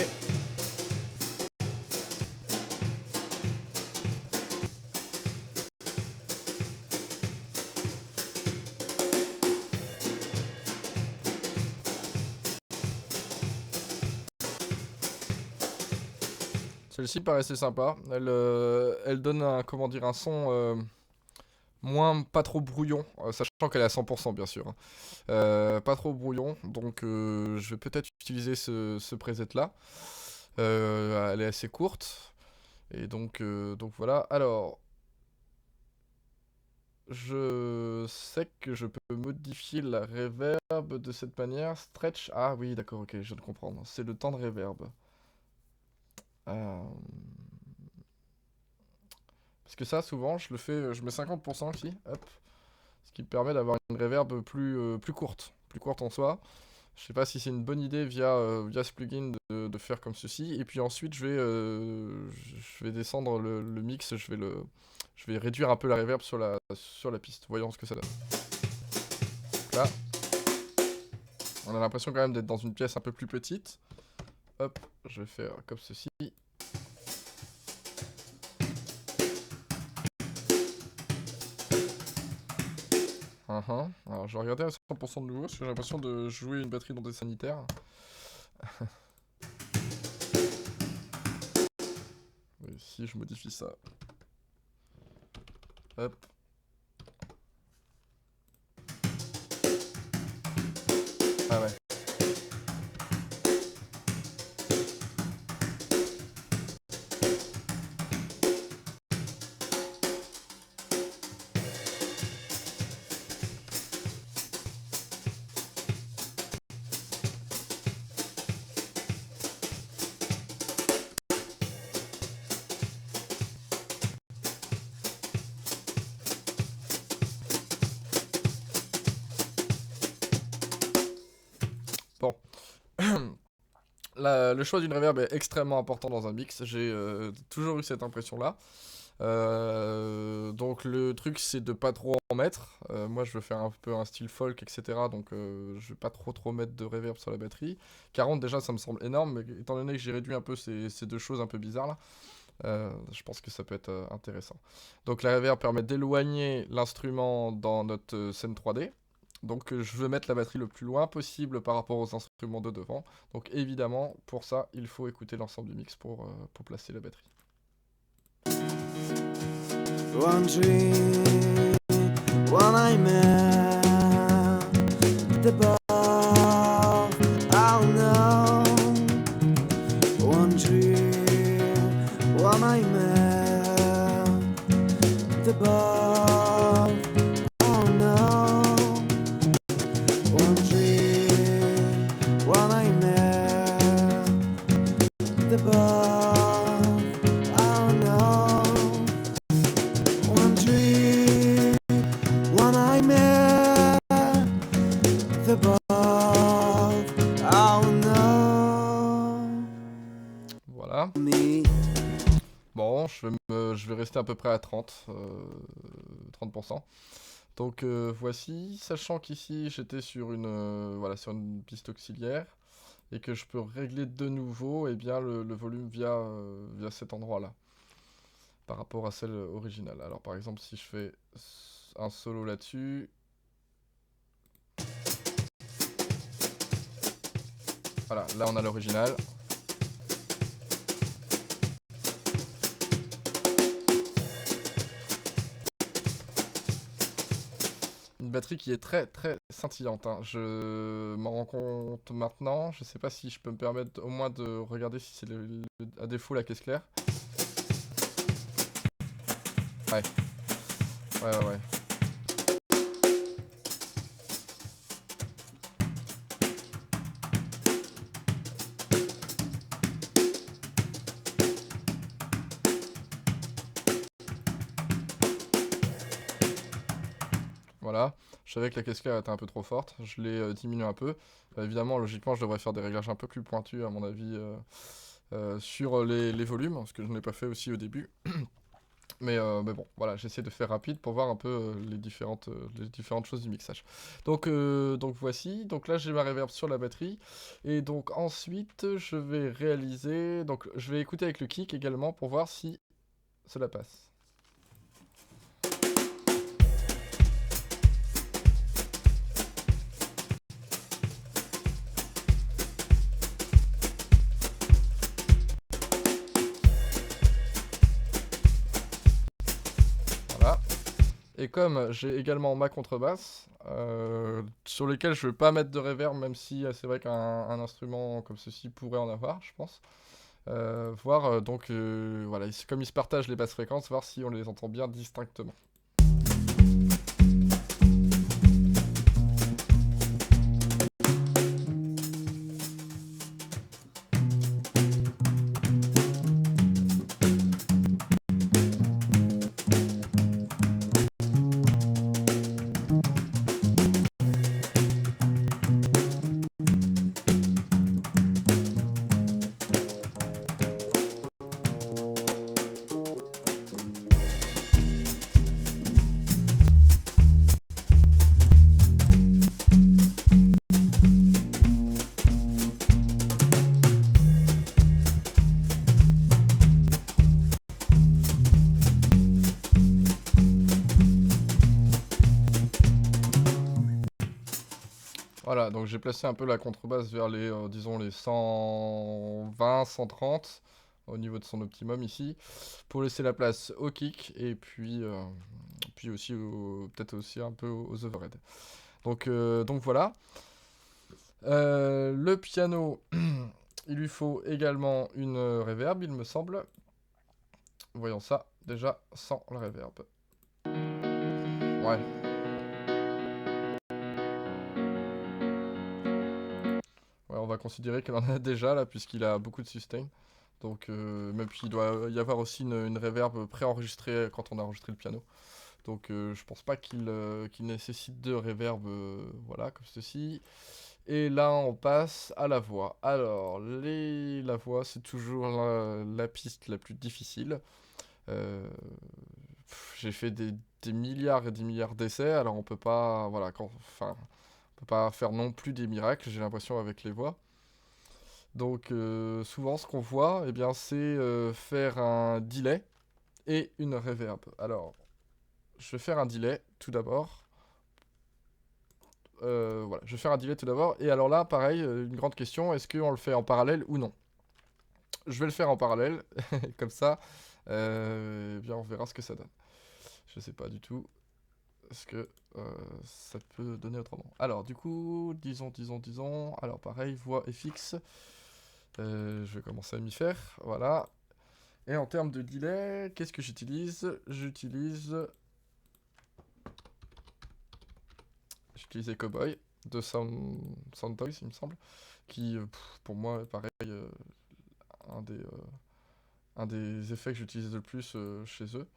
Celle-ci paraissait sympa. Elle donne un, comment dire, un son pas trop brouillon, sachant qu'elle est à 100% bien sûr. Pas trop brouillon, donc je vais peut-être utiliser ce preset là. Elle est assez courte. Et donc voilà. Alors, je sais que je peux modifier la reverb de cette manière. Stretch. Ah oui, d'accord, ok, je viens de comprendre. C'est le temps de reverb. Parce que ça, souvent, je le fais, je mets 50% ici, hop. Ce qui me permet d'avoir une reverb plus courte. Plus courte en soi. Je sais pas si c'est une bonne idée via ce plugin de faire comme ceci. Et puis ensuite, je vais descendre le mix, je vais réduire un peu la reverb sur la piste. Voyons ce que ça donne. Donc là, on a l'impression quand même d'être dans une pièce un peu plus petite. Hop, je vais faire comme ceci. Alors je vais regarder à 100% de nouveau parce que j'ai l'impression de jouer une batterie dans des sanitaires. Et si je modifie ça. Hop. Ah ouais. Bon. Le choix d'une reverb est extrêmement important dans un mix, j'ai toujours eu cette impression-là. Donc le truc c'est de pas trop en mettre. Moi je veux faire un peu un style folk, etc. Donc je vais pas trop mettre de reverb sur la batterie. 40 déjà ça me semble énorme, mais étant donné que j'ai réduit un peu ces deux choses un peu bizarres là, je pense que ça peut être intéressant. Donc la reverb permet d'éloigner l'instrument dans notre scène 3D. Donc je veux mettre la batterie le plus loin possible par rapport aux instruments de devant. Donc évidemment, pour ça, il faut écouter l'ensemble du mix pour placer la batterie. One dream, one nightmare, the bar, I'll know. One dream, one nightmare, the bar, I'll know. One dream, one nightmare, the bar, I'll know. One dream, one nightmare, the above, I'll know. Voilà. Me. Bon, je vais rester à peu près à 30%. Donc voici, sachant qu'ici j'étais sur voilà, sur une piste auxiliaire et que je peux régler de nouveau bien, le volume via cet endroit-là par rapport à celle originale. Alors par exemple si je fais un solo là-dessus, voilà, là on a l'original. Une batterie qui est très scintillante, hein. Je m'en rends compte maintenant. Je sais pas si je peux me permettre au moins de regarder si c'est à défaut la caisse claire. Ouais. Ouais. Voilà, je savais que la caisse claire était un peu trop forte, je l'ai diminué un peu. Évidemment, logiquement, je devrais faire des réglages un peu plus pointus, à mon avis, sur les volumes, ce que je n'ai pas fait aussi au début. Mais bon, voilà, j'essaie de faire rapide pour voir un peu les différentes choses du mixage. Donc voici, donc là j'ai ma reverb sur la batterie. Et donc ensuite, je vais réaliser, donc je vais écouter avec le kick également pour voir si cela passe. Et comme j'ai également ma contrebasse, sur lesquelles je ne vais pas mettre de reverb, même si c'est vrai qu'un instrument comme ceci pourrait en avoir, je pense. Voir donc, voilà, comme ils se partagent les basses fréquences, voir si on les entend bien distinctement. Voilà, donc j'ai placé un peu la contrebasse vers disons les 120, 130 au niveau de son optimum ici, pour laisser la place au kick et puis aussi peut-être aussi un peu aux overhead. Donc voilà. Le piano, il lui faut également une reverb, il me semble. Voyons ça, déjà sans la reverb. Ouais. Ouais, on va considérer qu'elle en a déjà là, puisqu'il a beaucoup de sustain. Donc, même qu'il doit y avoir aussi une reverb préenregistrée quand on a enregistré le piano. Donc, je pense pas qu'il nécessite de reverb, voilà, comme ceci. Et là, on passe à la voix. Alors, la voix, c'est toujours la piste la plus difficile. Euh, j'ai fait des milliards et des milliards d'essais, alors on peut pas, voilà, enfin, on peut pas faire non plus des miracles, j'ai l'impression, avec les voix. Donc, souvent, ce qu'on voit, eh bien, c'est faire un delay et une reverb. Alors, je vais faire un delay tout d'abord. Voilà, je vais faire un delay tout d'abord. Et alors là, pareil, une grande question, est-ce qu'on le fait en parallèle ou non? Je vais le faire en parallèle, comme ça, eh bien on verra ce que ça donne. Je sais pas du tout ce que ça peut donner autrement. Alors du coup, disons, alors pareil, voix FX, je vais commencer à m'y faire, voilà. Et en termes de delay, qu'est-ce que j'utilise? J'utilise Cowboy de Soundtoys, il me semble, qui pour moi est pareil, un un des effets que j'utilise le plus chez eux.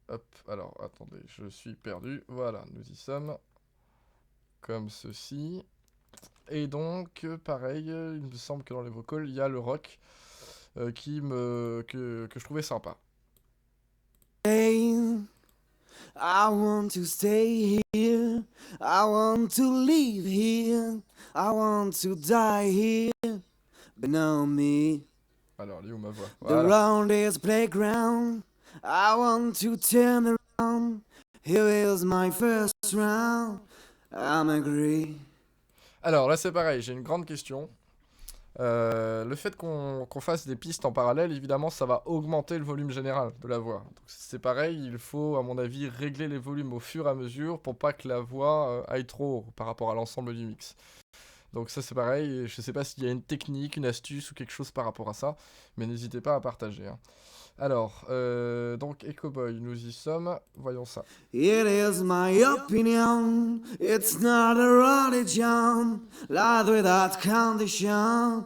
Hop, alors attendez, je suis perdu. Voilà, nous y sommes. Comme ceci. Et donc, pareil, il me semble que dans les vocals, il y a le rock que je trouvais sympa. Hey, I want to stay here. I want to live here. I want to die here. But now me, Alors, elle est où ma voix? the Voilà. round is playground. I want to turn around. Here is my first round. I'm agree. Alors là, c'est pareil, j'ai une grande question. Le fait qu'on fasse des pistes en parallèle, évidemment, ça va augmenter le volume général de la voix. Donc, c'est pareil, il faut, à mon avis, régler les volumes au fur et à mesure pour pas que la voix aille trop haut par rapport à l'ensemble du mix. Donc ça c'est pareil, je sais pas s'il y a une technique, une astuce ou quelque chose par rapport à ça, mais n'hésitez pas à partager, hein. Alors, donc Ecoboy, nous y sommes, voyons ça. It is my opinion, it's not a religion. Lied without condition,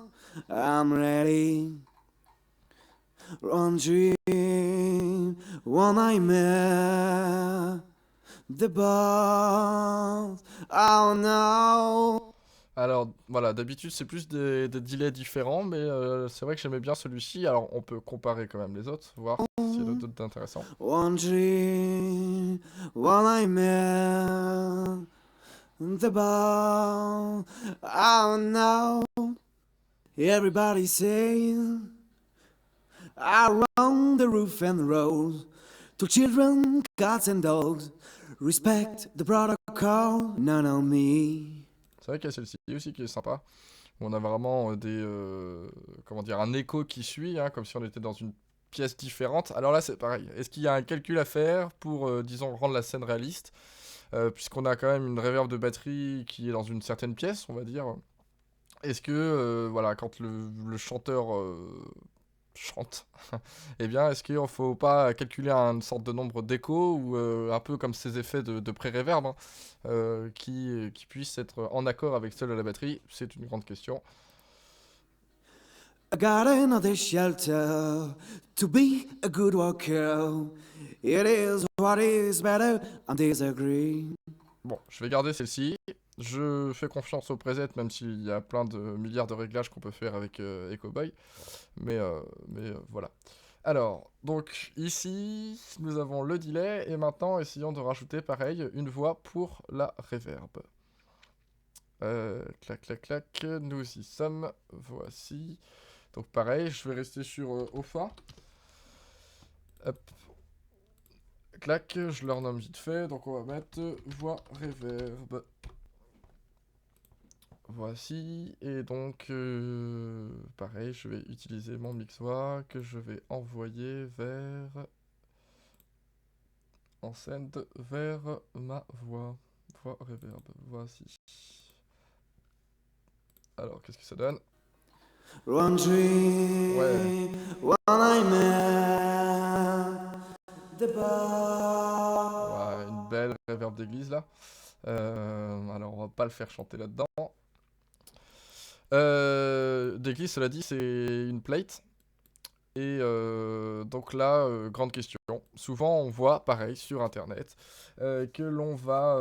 I'm ready. One dream, one nightmare. The boss, oh no. Alors voilà, d'habitude c'est plus des delays différents, mais c'est vrai que j'aimais bien celui-ci. Alors on peut comparer quand même les autres, voir s'il y a d'autres intéressants. One dream, one nightmare. The boss, oh no. Everybody saying around the roof and the road to children, cats and dogs. Respect the protocol, none on me. C'est vrai qu'il y a celle-ci aussi qui est sympa. Où on a vraiment comment dire, un écho qui suit, hein, comme si on était dans une pièce différente. Alors là c'est pareil. Est-ce qu'il y a un calcul à faire pour, disons, rendre la scène réaliste? Puisqu'on a quand même une reverb de batterie qui est dans une certaine pièce, on va dire. Est-ce que, voilà, quand le chanteur chante, eh bien, est-ce qu'il ne faut pas calculer une sorte de nombre d'échos ou un peu comme ces effets de pré-reverb, hein, qui puissent être en accord avec ceux de la batterie? C'est une grande question. I got another shelter to be a good worker. It is what is better, I disagree. Bon, je vais garder celle-ci. Je fais confiance au preset, même s'il y a plein de milliards de réglages qu'on peut faire avec Ecoboy. Mais voilà. Alors, donc ici, nous avons le delay, et maintenant, essayons de rajouter, pareil, une voix pour la reverb. Clac, clac, clac, nous y sommes, voici. Donc pareil, je vais rester sur Ofa. Hop. Clac, je leur nomme vite fait, donc on va mettre voix reverb. Voici, et donc, pareil, je vais utiliser mon mix voix que je vais envoyer vers... en send vers ma voix. Voix reverb, voici. Alors, qu'est-ce que ça donne? One dream, Ouais, one nightmare. The boss. ouais, une belle reverb d'église là. Alors, on va pas le faire chanter là-dedans. D'église, cela dit, c'est une plate. Et donc là, grande question. Souvent, on voit, pareil, sur Internet, que l'on va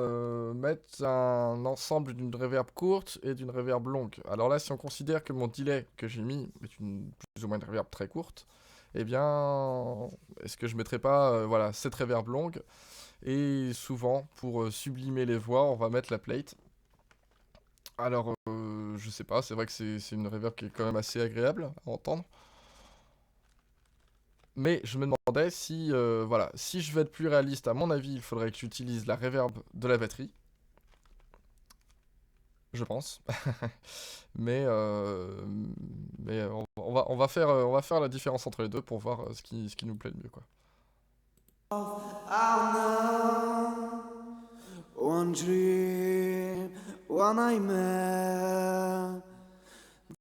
mettre un ensemble d'une reverb courte et d'une reverb longue. Alors là, si on considère que mon delay que j'ai mis est plus ou moins une reverb très courte, eh bien, est-ce que je mettrais pas voilà, cette reverb longue? Et souvent, pour sublimer les voix, on va mettre la plate. Alors, je sais pas, c'est vrai que c'est une reverb qui est quand même assez agréable à entendre. Mais je me demandais si, voilà, si je veux être plus réaliste, à mon avis, il faudrait que j'utilise la reverb de la batterie. Je pense. Mais, on va faire la différence entre les deux pour voir ce qui nous plaît le mieux, quoi. I know one dream, one nightmare.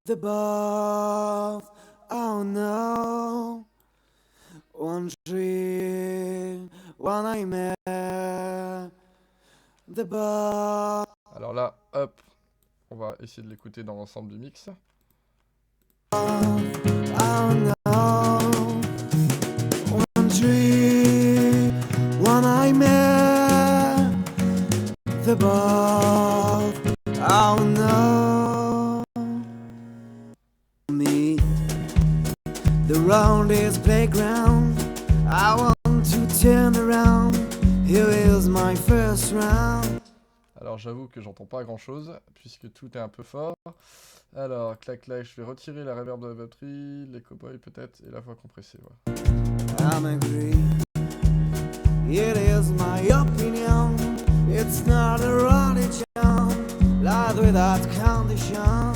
The both, oh no. One dream, one nightmare. The both, Alors là, hop, on va essayer de l'écouter dans l'ensemble du mix. oh no. One dream, one nightmare. The both, oh no. Me, the roundest playground. I want to turn around. Here is my first round. Alors j'avoue que j'entends pas grand chose, puisque tout est un peu fort. Alors, clac clac, je vais retirer la reverb de la batterie, les cowboys peut-être, et la voix compressée, voilà. I'm agree. It is my opinion. It's not a religion. Lied without condition.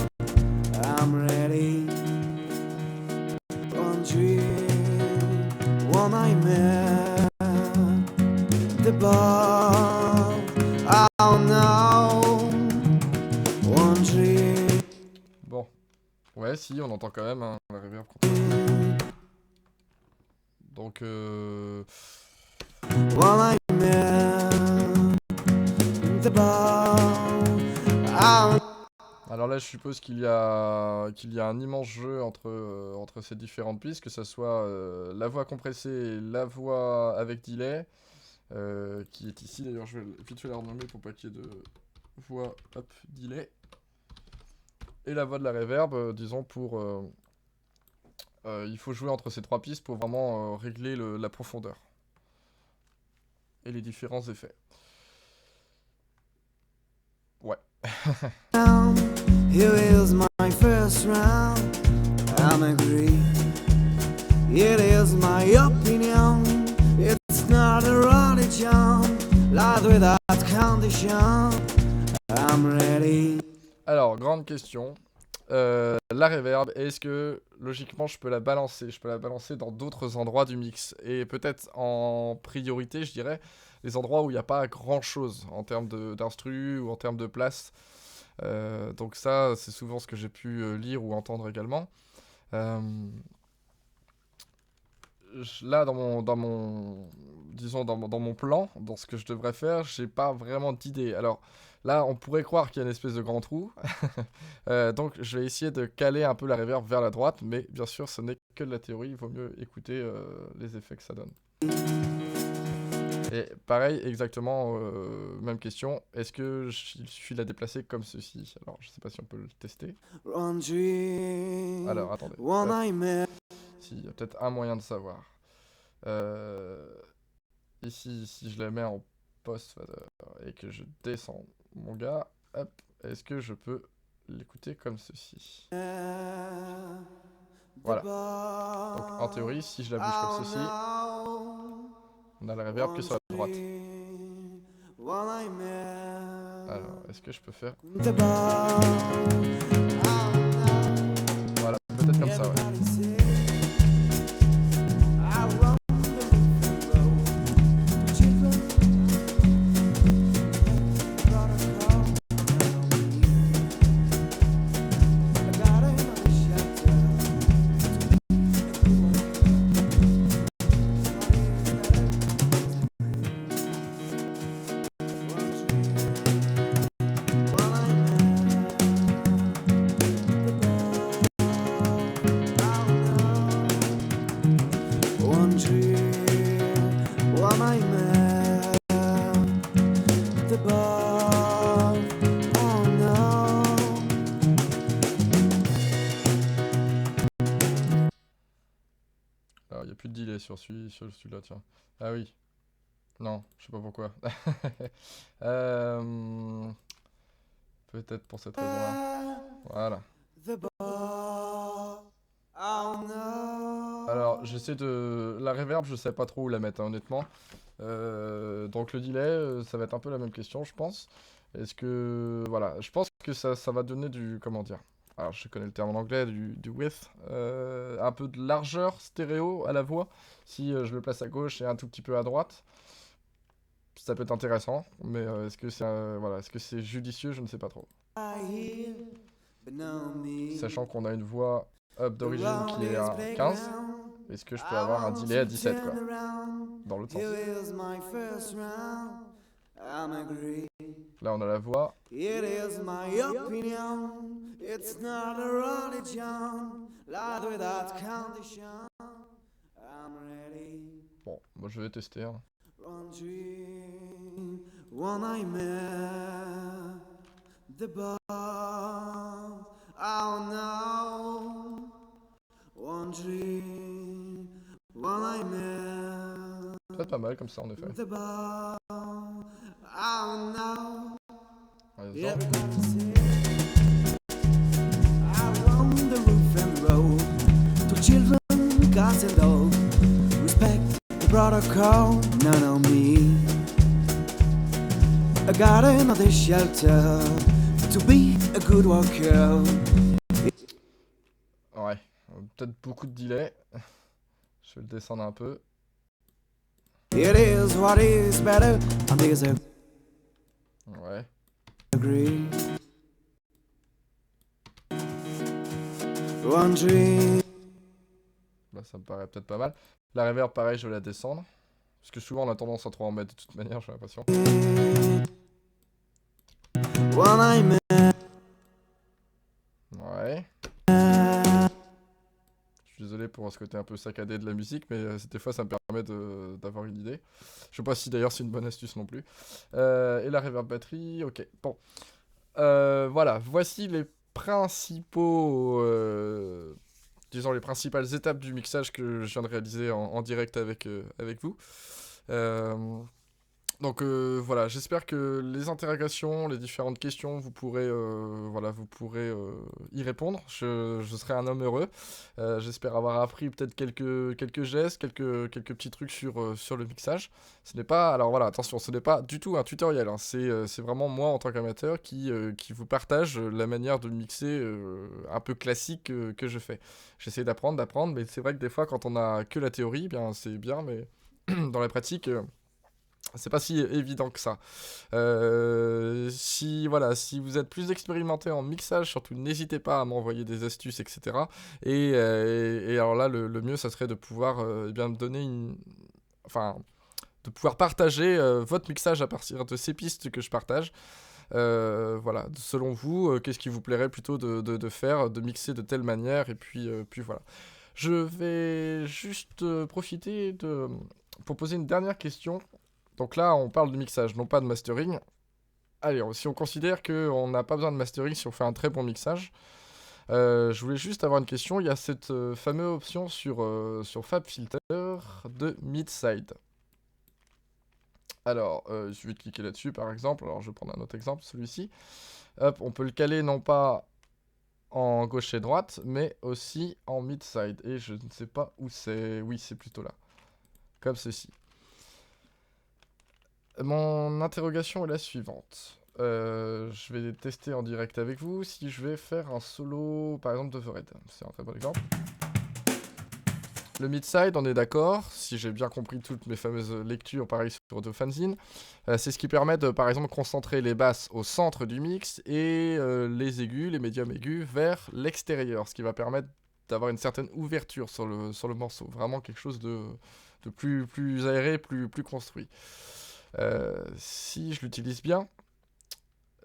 I'm ready. One dream, one nightmare. The ball, oh no. One dream, Bon, ouais, si, on entend quand même hein, la reverb compressée. Donc, one nightmare. The ball, oh alors là, je suppose qu'il y a un immense jeu entre ces différentes pistes, que ce soit la voix compressée et la voix avec delay, qui est ici. D'ailleurs, je vais vite fait la renommer pour pas qu'il y ait de voix, hop, delay. Et la voix de la reverb, disons, pour... il faut jouer entre ces trois pistes pour vraiment régler la profondeur et les différents effets. Ouais. no. Here is my first round. I'm agree. It is my opinion. It's not a religion. Lied without condition. I'm ready. Alors, grande question. La reverb, est-ce que logiquement je peux la balancer? Je peux la balancer dans d'autres endroits du mix. Et peut-être en priorité, je dirais, les endroits où il n'y a pas grand-chose en termes d'instru ou en termes de place. Donc ça, c'est souvent ce que j'ai pu lire ou entendre également. Euh, Là, disons, dans mon plan, dans ce que je devrais faire, j'ai pas vraiment d'idée. Alors là, on pourrait croire qu'il y a une espèce de grand trou. Donc je vais essayer de caler un peu la reverb vers la droite, mais bien sûr, ce n'est que de la théorie. Il vaut mieux écouter les effets que ça donne. Et pareil, exactement, même question. Est-ce que il suffit de la déplacer comme ceci? Alors, je sais pas si on peut le tester. One dream, Alors, attendez. one Hop. nightmare. Si, il y a peut-être un moyen de savoir. Ici, si je la mets en post-fader et que je descends mon gars, hop, est-ce que je peux l'écouter comme ceci? Voilà. Donc, en théorie, si je la bouge comme ceci, on a la reverb que sur la droite. Alors, est-ce que je peux faire... Voilà, peut-être comme ça, ouais. delay sur celui-là, tiens. Ah oui. Non, je sais pas pourquoi. Euh, Peut-être pour cette raison-là. Voilà. The bar. Oh no. Alors, j'essaie de... La reverb, je sais pas trop où la mettre, hein, honnêtement. Donc le delay, ça va être un peu la même question, je pense. Est-ce que... Voilà, je pense que ça va donner du... Comment dire? Alors, je connais le terme en anglais, du width. Un peu de largeur stéréo à la voix. Si je le place à gauche et un tout petit peu à droite. Ça peut être intéressant, mais est-ce que c'est voilà, est-ce que c'est judicieux? Je ne sais pas trop. I hear, but no me. Sachant qu'on a une voix up d'origine qui est à 15, est-ce que je peux I avoir un want delay à to 17 quoi? turn around. Dans l'autre sens. Here is my first round. I'm agree. Là on a la voix. It is my opinion. It's not a religion. Lied without condition. I'm ready. Bon, moi je vais tester. Hein. One dream, one nightmare. The bomb. Oh no. One dream, one nightmare. Peut-être pas mal comme ça en effet. The bomb. Oh no. Allez, Yeah, ça. everybody say, I roam the roof and road to children, cats and dogs. Respect the protocol, none on me. A garden of the shelter to be a good worker. Ouais, peut-être beaucoup de delay. Je vais le descendre un peu. It is what is better, and disagree. Ouais. One dream. Là ça me paraît peut-être pas mal. La reverb pareil, je vais la descendre. Parce que souvent on a tendance à trop en mettre de toute manière, j'ai l'impression. One nightmare. Ouais. Je suis désolé pour ce côté un peu saccadé de la musique, mais des fois ça me permet d'avoir une idée. Je sais pas si d'ailleurs c'est une bonne astuce non plus. Et la reverb batterie, ok. Bon. Voilà, voici les principaux... disons les principales étapes du mixage que je viens de réaliser en direct avec vous. Donc voilà, j'espère que les interrogations, les différentes questions, vous pourrez y répondre. Je serai un homme heureux. J'espère avoir appris peut-être quelques gestes, quelques petits trucs sur le mixage. Ce n'est pas, alors voilà, attention, ce n'est pas du tout un tutoriel. Hein. C'est vraiment moi en tant qu'amateur qui vous partage la manière de mixer un peu classique que je fais. J'essaie d'apprendre, mais c'est vrai que des fois, quand on a que la théorie, eh bien c'est bien, mais dans la pratique. C'est pas si évident que ça. Si vous êtes plus expérimenté en mixage, surtout n'hésitez pas à m'envoyer des astuces, etc. Et alors là, le mieux, ça serait de pouvoir bien me donner de pouvoir partager votre mixage à partir de ces pistes que je partage. Voilà, selon vous, qu'est-ce qui vous plairait plutôt de faire, de mixer de telle manière, et puis voilà. Je vais juste profiter pour poser une dernière question. Donc là, on parle de mixage, non pas de mastering. Allez, si on considère qu'on n'a pas besoin de mastering si on fait un très bon mixage, je voulais juste avoir une question. Il y a cette fameuse option sur FabFilter de mid-side. Alors, il suffit de cliquer là-dessus, par exemple. Alors, je vais prendre un autre exemple, celui-ci. Hop, on peut le caler non pas en gauche et droite, mais aussi en mid-side. Et je ne sais pas où c'est. Oui, c'est plutôt là. Comme ceci. Mon interrogation est la suivante. Je vais tester en direct avec vous si je vais faire un solo, par exemple, d'Overhead. C'est un très bon exemple. Le mid-side, on est d'accord, si j'ai bien compris toutes mes fameuses lectures, pareil sur DoFanzine, c'est ce qui permet de, par exemple, concentrer les basses au centre du mix et les aigus, les médiums aigus, vers l'extérieur, ce qui va permettre d'avoir une certaine ouverture sur le morceau. Vraiment quelque chose de plus aéré, plus construit. Si je l'utilise bien,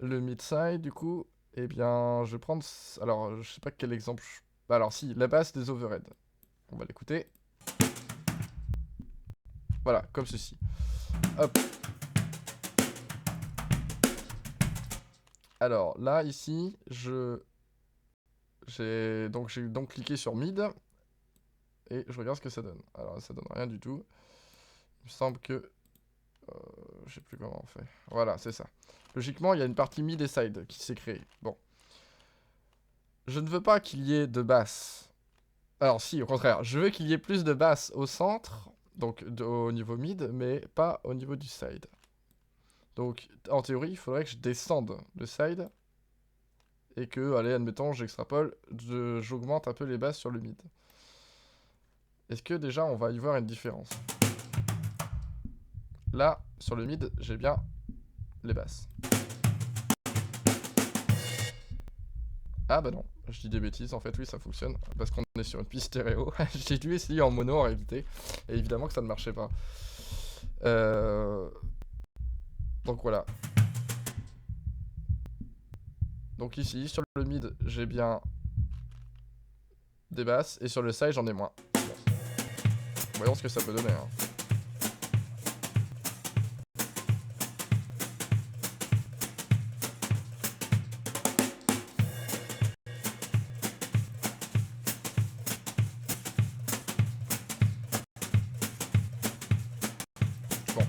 le mid-side, du coup, eh bien, je vais prendre... Alors, je sais pas quel exemple... Alors, si, la basse des overhead. On va l'écouter. Voilà, comme ceci. Hop. Alors, là, ici, j'ai donc cliqué sur mid. et je regarde ce que ça donne. Alors ça donne rien du tout. Il me semble que... je sais plus comment on fait. Voilà, c'est ça. Logiquement, il y a une partie mid et side qui s'est créée. Bon. Je ne veux pas qu'il y ait de basse. Alors si, au contraire. Je veux qu'il y ait plus de basse au centre, donc au niveau mid, mais pas au niveau du side. Donc, en théorie, il faudrait que je descende le side et que, allez, admettons, j'extrapole, j'augmente un peu les basses sur le mid. Est-ce que déjà, on va y voir une différence? Là, sur le mid, j'ai bien les basses. Ah bah non, je dis des bêtises, en fait, oui, ça fonctionne, parce qu'on est sur une piste stéréo. J'ai dû essayer en mono, en réalité, et évidemment que ça ne marchait pas. Donc voilà. Donc ici, sur le mid, j'ai bien des basses, et sur le side, j'en ai moins. Bon. Voyons ce que ça peut donner. Hein. Bon.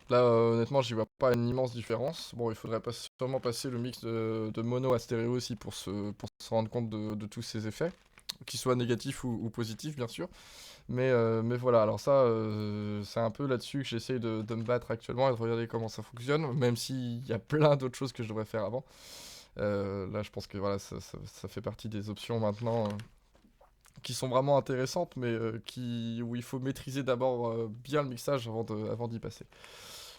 Là, honnêtement, j'y vois pas une immense différence. Bon, il faudrait sûrement passer le mix de mono à stéréo aussi pour se rendre compte de tous ces effets, qu'ils soient négatifs ou positifs, bien sûr. Mais voilà, alors ça, c'est un peu là-dessus que j'essaye de me battre actuellement et de regarder comment ça fonctionne, même s'il y a plein d'autres choses que je devrais faire avant. Là, je pense que voilà, ça fait partie des options maintenant qui sont vraiment intéressantes, mais où il faut maîtriser d'abord bien le mixage avant d'y passer.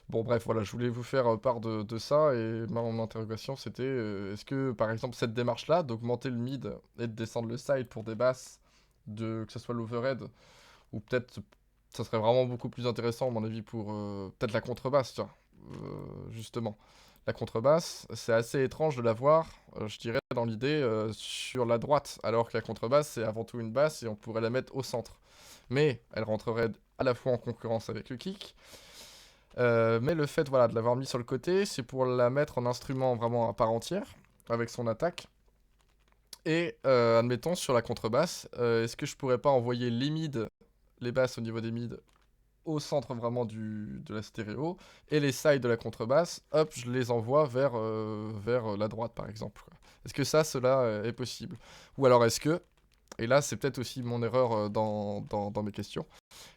Bon bref, voilà, je voulais vous faire part de ça, et mon interrogation c'était, est-ce que par exemple cette démarche-là, d'augmenter le mid et de descendre le side pour des basses, que ce soit l'overhead, ou peut-être ça serait vraiment beaucoup plus intéressant à mon avis pour peut-être la contrebasse, tiens, justement. La contrebasse, c'est assez étrange de la voir, je dirais dans l'idée, sur la droite, alors que la contrebasse c'est avant tout une basse et on pourrait la mettre au centre. Mais elle rentrerait à la fois en concurrence avec le kick, mais le fait voilà, de l'avoir mis sur le côté, c'est pour la mettre en instrument vraiment à part entière, avec son attaque. Et admettons sur la contrebasse, est-ce que je pourrais pas envoyer les mids, les basses au niveau des mids, au centre vraiment de la stéréo, et les sides de la contrebasse, hop, je les envoie vers la droite par exemple. Est-ce que cela est possible? Ou alors est-ce que, et là c'est peut-être aussi mon erreur dans mes questions,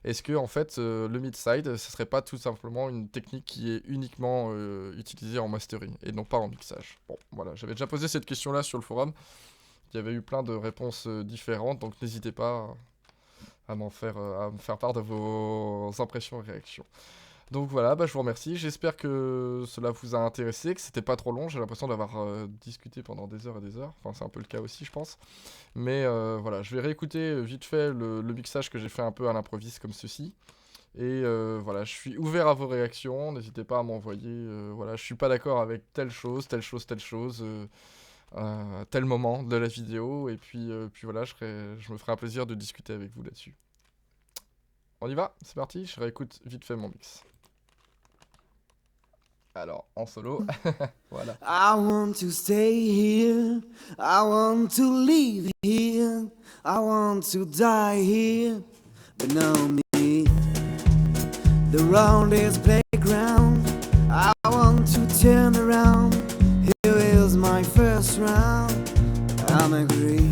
est-ce que en fait le mid-side, ce serait pas tout simplement une technique qui est uniquement utilisée en mastering et non pas en mixage? Bon, voilà, j'avais déjà posé cette question-là sur le forum. Il y avait eu plein de réponses différentes, donc n'hésitez pas à me faire part de vos impressions et réactions. Donc voilà, bah, je vous remercie. J'espère que cela vous a intéressé, que c'était pas trop long. J'ai l'impression d'avoir discuté pendant des heures et des heures. Enfin, c'est un peu le cas aussi, je pense. Mais voilà, je vais réécouter vite fait le mixage que j'ai fait un peu à l'improviste comme ceci. Et voilà, je suis ouvert à vos réactions. N'hésitez pas à m'envoyer. Voilà, je suis pas d'accord avec telle chose, telle chose, telle chose. Tel moment de la vidéo. Et puis voilà, je me ferai un plaisir de discuter avec vous là-dessus. On y va, c'est parti. Je réécoute vite fait mon mix. Alors, en solo, voilà. I want to stay here, I want to live here, I want to die here, but no me. The round is playground, I want to turn around, here is my first round, I'm agree.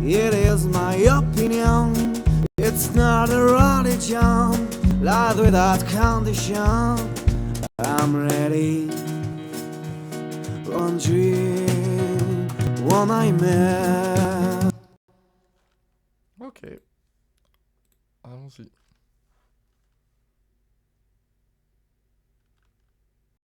It is my opinion, it's not a religion, life without condition. I'm ready. One dream, one nightmare. Ok. Allons-y.